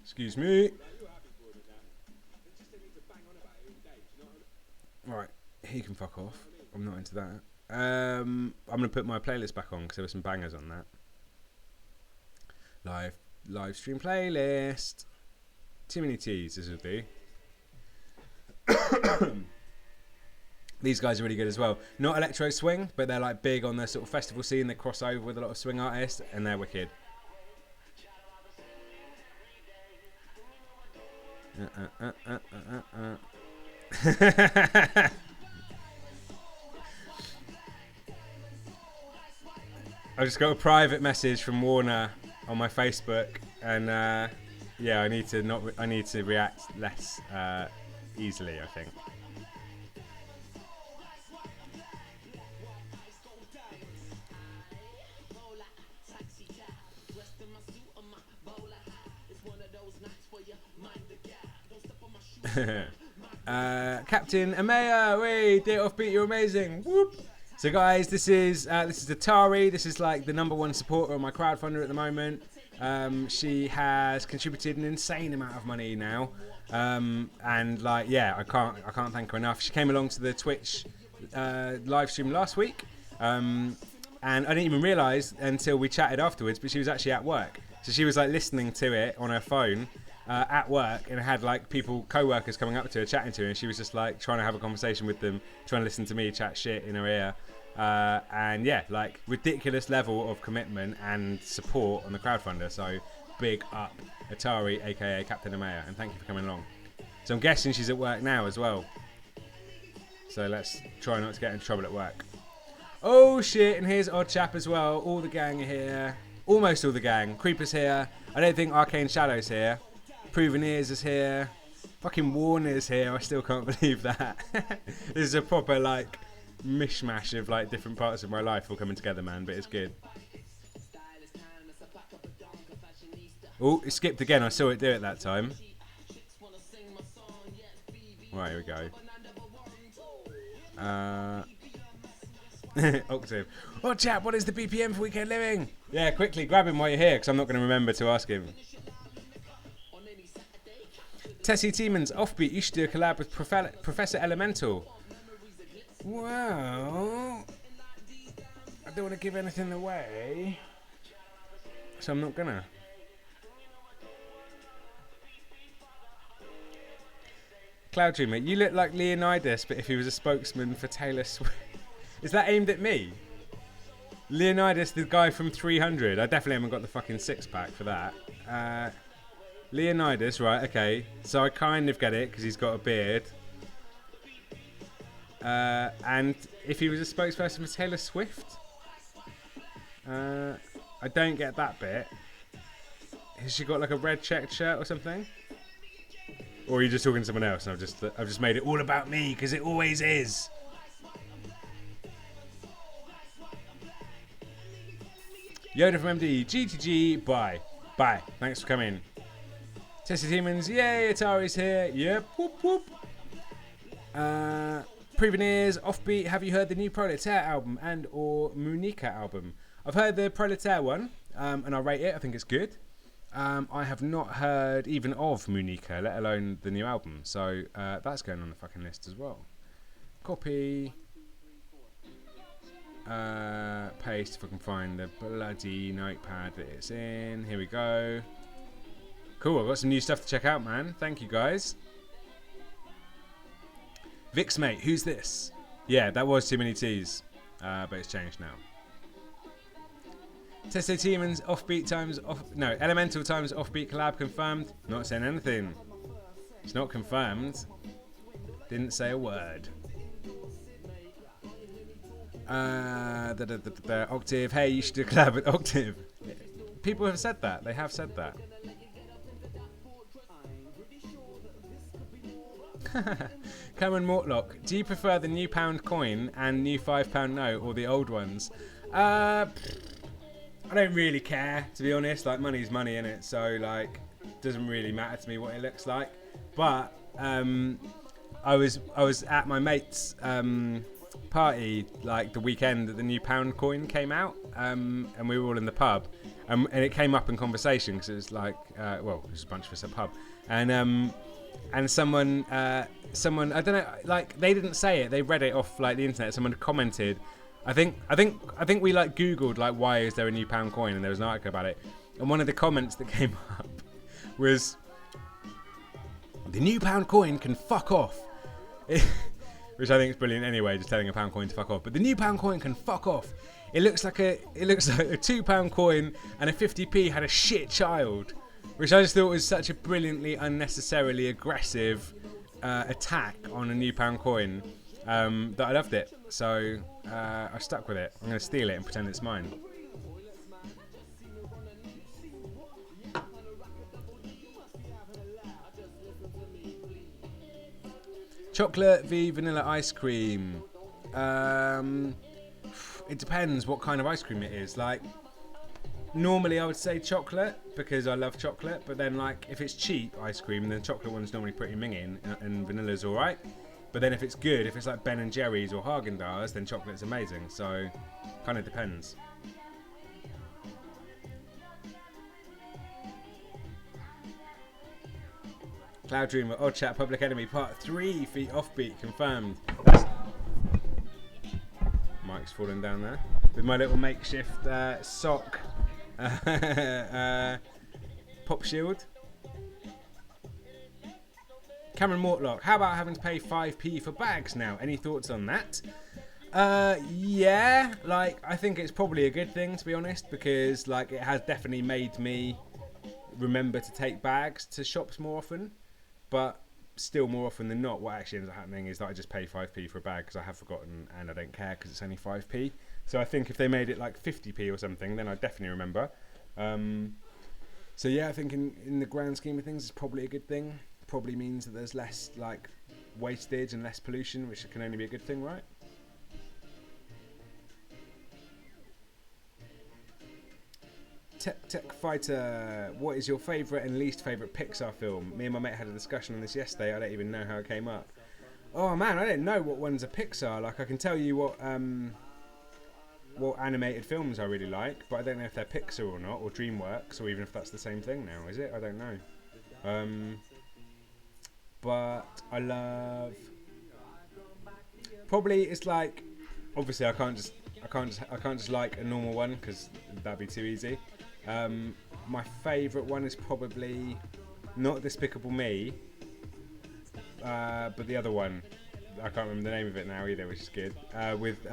Excuse me. Right, he can fuck off. I'm not into that. I'm gonna put my playlist back on because there were some bangers on that. Live stream playlist. Too many T's, this will do. These guys are really good as well. Not electro swing, but they're like big on their sort of festival scene. They cross over with a lot of swing artists, and they're wicked. I just got a private message from Warner on my Facebook, and yeah, I need to react less easily, I think. Captain Amaya, way date offbeat, you're amazing. Whoop. So guys, this is Atari. This is like the #1 supporter on my crowdfunder at the moment. She has contributed an insane amount of money now, and like, yeah, I can't thank her enough. She came along to the Twitch live stream last week, and I didn't even realise until we chatted afterwards, but she was actually at work. So she was like listening to it on her phone at work, and had like co-workers coming up to her, chatting to her, and she was just like trying to have a conversation with them, trying to listen to me chat shit in her ear. And yeah, like ridiculous level of commitment and support on the crowdfunder. So big up Atari, aka Captain Amaya, and thank you for coming along. So I'm guessing she's at work now as well. So let's try not to get into trouble at work. Oh shit, and here's Odd Chap as well. All the gang are here. Almost all the gang. Creeper's here. I don't think Arcane Shadow's here. Proven Ears is here. Fucking Warner's here. I still can't believe that. This is a proper like mishmash of like different parts of my life all coming together, man, but it's good. Oh, it skipped again. I saw it do it that time. Right, here we go. Octave. Oh, chap, what is the BPM for Weekend Living? Yeah, quickly, grab him while you're here, because I'm not going to remember to ask him. Tessie Tiemans, Offbeat, you should do a collab with Professor Elemental. Well, I don't want to give anything away, so I'm not gonna. Cloud Dreamer, you look like Leonidas, but if he was a spokesman for Taylor Swift. Is that aimed at me? Leonidas, the guy from 300. I definitely haven't got the fucking six-pack for that. Leonidas, right, okay. So I kind of get it, because he's got a beard. And if he was a spokesperson for Taylor Swift? I don't get that bit. Has she got like a red checked shirt or something? Or are you just talking to someone else and I've just made it all about me, because it always is. Yoda from MD, GTG, bye. Bye. Thanks for coming. Tessie Demons, yay, Atari's here. Yep, whoop whoop. Proven Ears, Offbeat, have you heard the new Proletaire album and or Munica album? I've heard the Proletaire one, and I rate it. I think it's good. I have not heard even of Munica, let alone the new album. So that's going on the fucking list as well. Copy. Paste if I can find the bloody notepad that it's in. Here we go. Cool, I've got some new stuff to check out, man. Thank you, guys. Vix, mate, who's this? Yeah, that was too many T's, but it's changed now. Testo Tiemans, Offbeat times Elemental times Offbeat collab confirmed. Not saying anything. It's not confirmed. Didn't say a word. Octave, hey, you should do a collab with Octave. People have said that. They have said that. Cameron Mortlock, do you prefer the new pound coin and new £5 note or the old ones? I don't really care, to be honest. Like, money's money, innit? So, like, doesn't really matter to me what it looks like. But I was at my mate's party like the weekend that the new pound coin came out, and we were all in the pub, and it came up in conversation because it was like, well, it was a bunch of us at the pub, and someone I don't know, like they didn't say it, they read it off like the internet. Someone commented, I think we like Googled like why is there a new pound coin, and there was an article about it, and one of the comments that came up was the new pound coin can fuck off. Which I think is brilliant anyway, just telling a pound coin to fuck off. But the new pound coin can fuck off. It looks like a £2 coin and a 50p had a shit child, which I just thought was such a brilliantly unnecessarily aggressive attack on a new pound coin that I loved it. So I stuck with it. I'm going to steal it and pretend it's mine. Chocolate v vanilla ice cream. It depends what kind of ice cream it is. Like, normally I would say chocolate because I love chocolate, but then like if it's cheap ice cream, then chocolate one's normally pretty minging and vanilla's alright. But then if it's good, if it's like Ben and Jerry's or Haagen-Dazs, then chocolate's amazing. So, kind of depends. Cloud Dreamer, Odd Chat, Public Enemy, Part 3, Feet Offbeat, confirmed. Mike's falling down there. With my little makeshift sock pop shield. Cameron Mortlock, how about having to pay 5p for bags now? Any thoughts on that? Yeah, like I think it's probably a good thing, to be honest, because like it has definitely made me remember to take bags to shops more often. But still, more often than not, what actually ends up happening is that I just pay 5p for a bag because I have forgotten and I don't care because it's only 5p. So I think if they made it like 50p or something, then I'd definitely remember. So yeah, I think in the grand scheme of things, it's probably a good thing. Probably means that there's less like wastage and less pollution, which can only be a good thing, right? Tech Fighter, what is your favourite and least favourite Pixar film? Me and my mate had a discussion on this yesterday. I don't even know how it came up. Oh man, I don't know what ones are Pixar. Like I can tell you what animated films I really like, but I don't know if they're Pixar or not, or DreamWorks, or even if that's the same thing now. Is it? I don't know. But I love. Probably it's like, obviously I can't just like a normal one because that'd be too easy. My favourite one is probably not Despicable Me, but the other one. I can't remember the name of it now either, which is good. With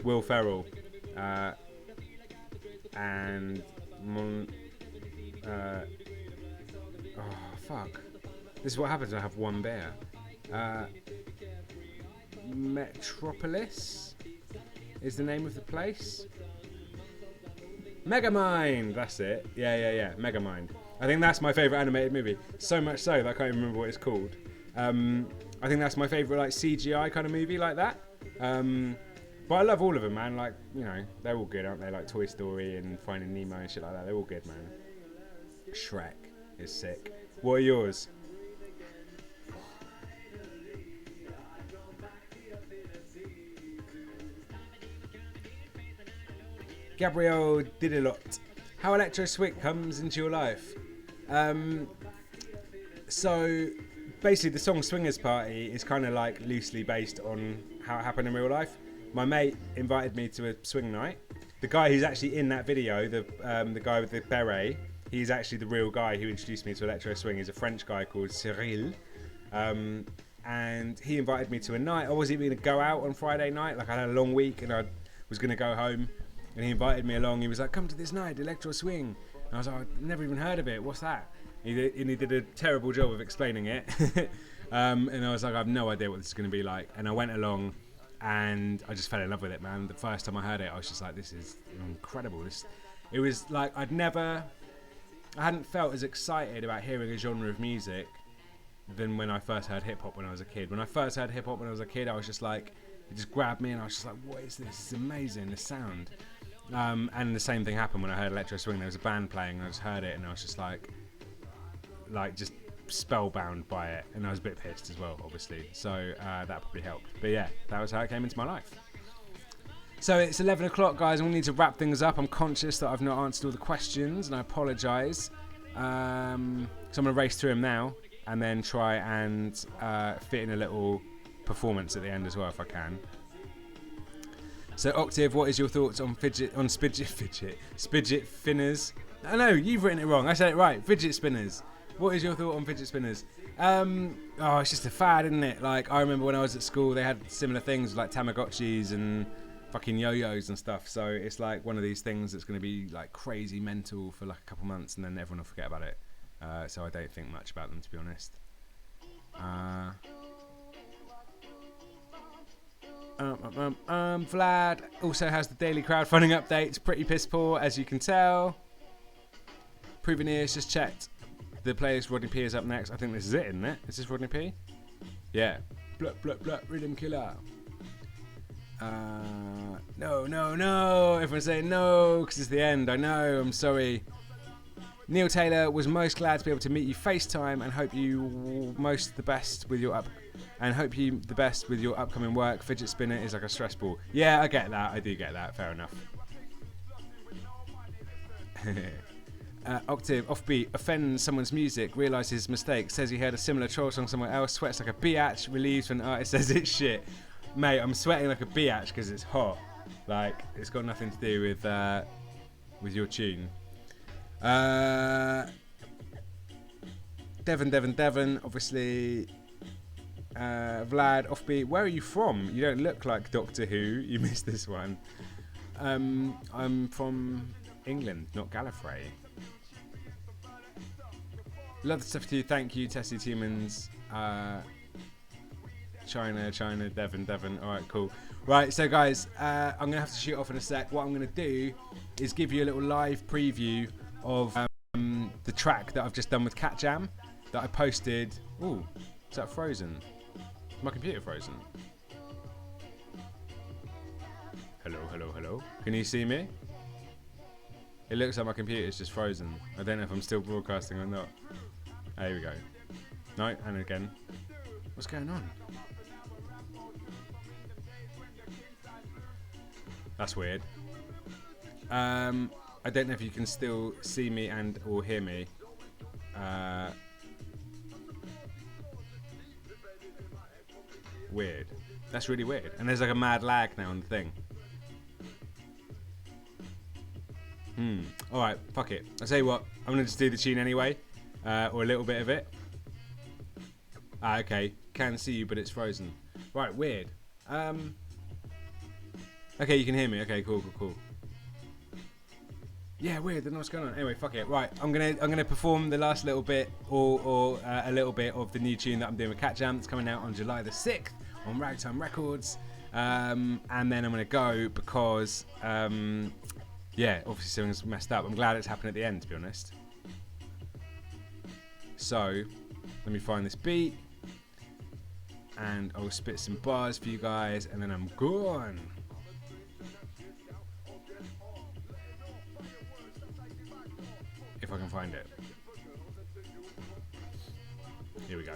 Will Ferrell and oh fuck! This is what happens when I have one beer. Metropolis is the name of the place. Megamind, that's it. Yeah. Megamind. I think that's my favourite animated movie. So much so that I can't even remember what it's called. I think that's my favourite like CGI kind of movie like that. But I love all of them, man. Like, you know, they're all good, aren't they? Like Toy Story and Finding Nemo and shit like that. They're all good, man. Shrek is sick. What are yours? Gabrielle Didilot. How Electro Swing comes into your life. So basically the song Swingers Party is kind of like loosely based on how it happened in real life. My mate invited me to a swing night. The guy who's actually in that video, the guy with the beret, he's actually the real guy who introduced me to Electro Swing. He's a French guy called Cyril. And he invited me to a night. I wasn't even going to go out on Friday night. Like I had a long week and I was going to go home. And he invited me along. He was like, come to this night, Electro Swing. And I was like, I've never even heard of it. What's that? He did a terrible job of explaining it. And I was like, I have no idea what this is going to be like. And I went along and I just fell in love with it, man. The first time I heard it, I was just like, this is incredible. It was like I hadn't felt as excited about hearing a genre of music than when I first heard hip-hop when I was a kid. When I first heard hip-hop when I was a kid, I was just like, it just grabbed me and I was just like, what is this? This is amazing, the sound. And the same thing happened when I heard Electro Swing. There was a band playing and I just heard it and I was just like just spellbound by it. And I was a bit pissed as well, obviously. So that probably helped. But yeah, that was how it came into my life. So it's 11 o'clock, guys, and we need to wrap things up. I'm conscious that I've not answered all the questions and I apologise. So I'm going to race through them now and then try and fit in a little performance at the end as well if I can. So Octave, what is your thoughts on spidget spinners? Oh no, you've written it wrong. I said it right. Fidget spinners. What is your thought on fidget spinners? It's just a fad, isn't it? Like I remember when I was at school, they had similar things like Tamagotchis and fucking yo-yos and stuff. So it's like one of these things that's going to be like crazy mental for like a couple months, and then everyone will forget about it. So I don't think much about them, to be honest. Vlad also has the daily crowdfunding updates. Pretty piss poor, as you can tell. Proven Ears just checked. The playlist Rodney P is up next. I think this is it, isn't it? Is this Rodney P? Yeah. Blah, blah, blah, Rhythm Killer. No. Everyone's saying no, because it's the end. I know, I'm sorry. Neil Taylor was most glad to be able to meet you FaceTime and hope you the best with your upcoming work. Fidget spinner is like a stress ball. Yeah, I get that. I do get that. Fair enough. Octave, offbeat, offends someone's music, realises his mistake, says he heard a similar troll song somewhere else, sweats like a biatch, relieves when the artist says it's shit. Mate, I'm sweating like a biatch because it's hot. Like, it's got nothing to do with your tune. Devon, obviously. Vlad, Offbeat, where are you from? You don't look like Doctor Who. You missed this one. I'm from England, not Gallifrey. Love the stuff to you. Thank you, Tessie Tiemans. China, Devon. Alright, cool. Right, so guys, I'm going to have to shoot off in a sec. What I'm going to do is give you a little live preview of the track that I've just done with Cat Jam that I posted. Ooh, is that frozen? Is my computer frozen? Hello. Can you see me? It looks like my computer's just frozen. I don't know if I'm still broadcasting or not. There we go. No, and again. What's going on? That's weird. I don't know if you can still see me and or hear me. Weird. That's really weird. And there's like a mad lag now on the thing. Alright, fuck it. I'll tell you what, I'm gonna just do the tune anyway. Or a little bit of it. Okay. Can see you, but it's frozen. Right, weird. Okay, you can hear me. Okay, cool. Yeah, weird. Don't know what's going on. Anyway, fuck it. Right, I'm gonna perform the last little bit or a little bit of the new tune that I'm doing with Cat Jam. It's coming out on July the 6th on Ragtime Records. And then I'm gonna go because yeah, obviously something's messed up. I'm glad it's happened at the end, to be honest. So, let me find this beat. And I'll spit some bars for you guys, and then I'm gone. If I can find it. Here we go.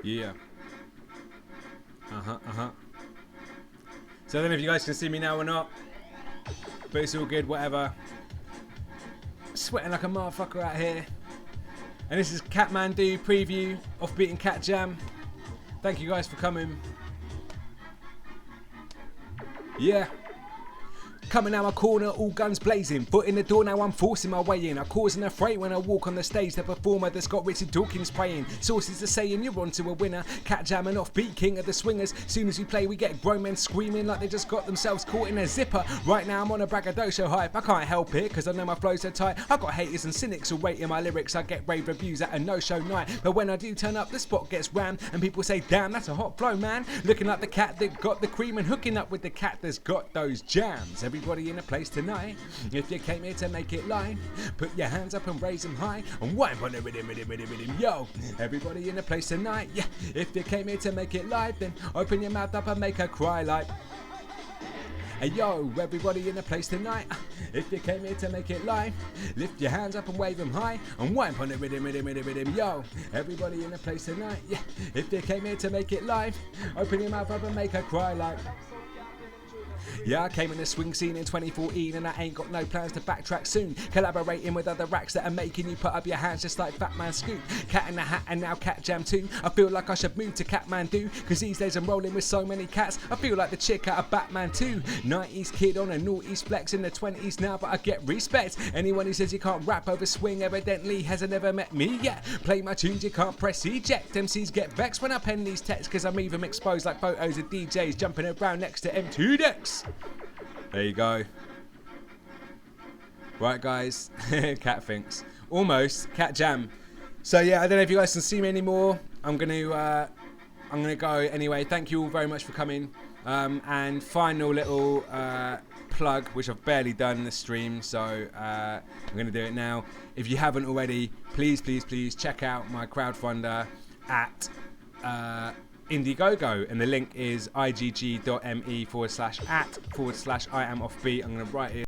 Yeah. So I don't know if you guys can see me now or not, but it's all good, whatever. Sweating like a motherfucker out here. And this is Catmandu preview of beating Cat Jam. Thank you guys for coming. Yeah. Coming out my corner, all guns blazing. Foot in the door, now I'm forcing my way in. I cause an affray when I walk on the stage. The performer that's got Richard Dawkins praying. Sources are saying you're on to a winner. Cat Jam and Offbeat, king of the swingers. Soon as we play, we get grown men screaming like they just got themselves caught in a zipper. Right now I'm on a braggadocio hype. I can't help it, cause I know my flow's so tight. I got haters and cynics who rating my lyrics. I get rave reviews at a no-show night. But when I do turn up, the spot gets rammed. And people say, damn, that's a hot flow, man. Looking like the cat that got the cream and hooking up with the cat that's got those jams. Everybody in a place tonight. If you came here to make it live, put your hands up and raise them high and wine on the rhythm, yo. Everybody in a place tonight, yeah. If you came here to make it live, then open your mouth up and make her cry like. Hey yo, everybody in the place tonight. If you came here to make it live, lift your hands up and wave them high and wine on the rhythm, yo. Everybody in the place tonight, yeah. If you came here to make it live, open your mouth up and make her cry like. Yeah, I came in the swing scene in 2014 and I ain't got no plans to backtrack soon. Collaborating with other racks that are making you put up your hands just like Fat Man Scoop. Cat in the Hat and now Cat Jam 2. I feel like I should move to Catmandu, cause these days I'm rolling with so many cats. I feel like the chick out of Batman 2. 90s kid on a noughties flex in the 20s now, but I get respect. Anyone who says you can't rap over swing evidently hasn't ever met me yet. Play my tunes, you can't press eject. MCs get vexed when I pen these texts, cause I'm even exposed like photos of DJs jumping around next to M2 decks. There you go. Right, guys. Cat thinks. Almost. Cat Jam. So yeah, I don't know if you guys can see me anymore. I'm gonna go anyway. Thank you all very much for coming. And final little plug, which I've barely done in the stream, so I'm gonna do it now. If you haven't already, please check out my crowdfunder at Indiegogo, and the link is igg.me/at/I am offbeat. I'm going to write it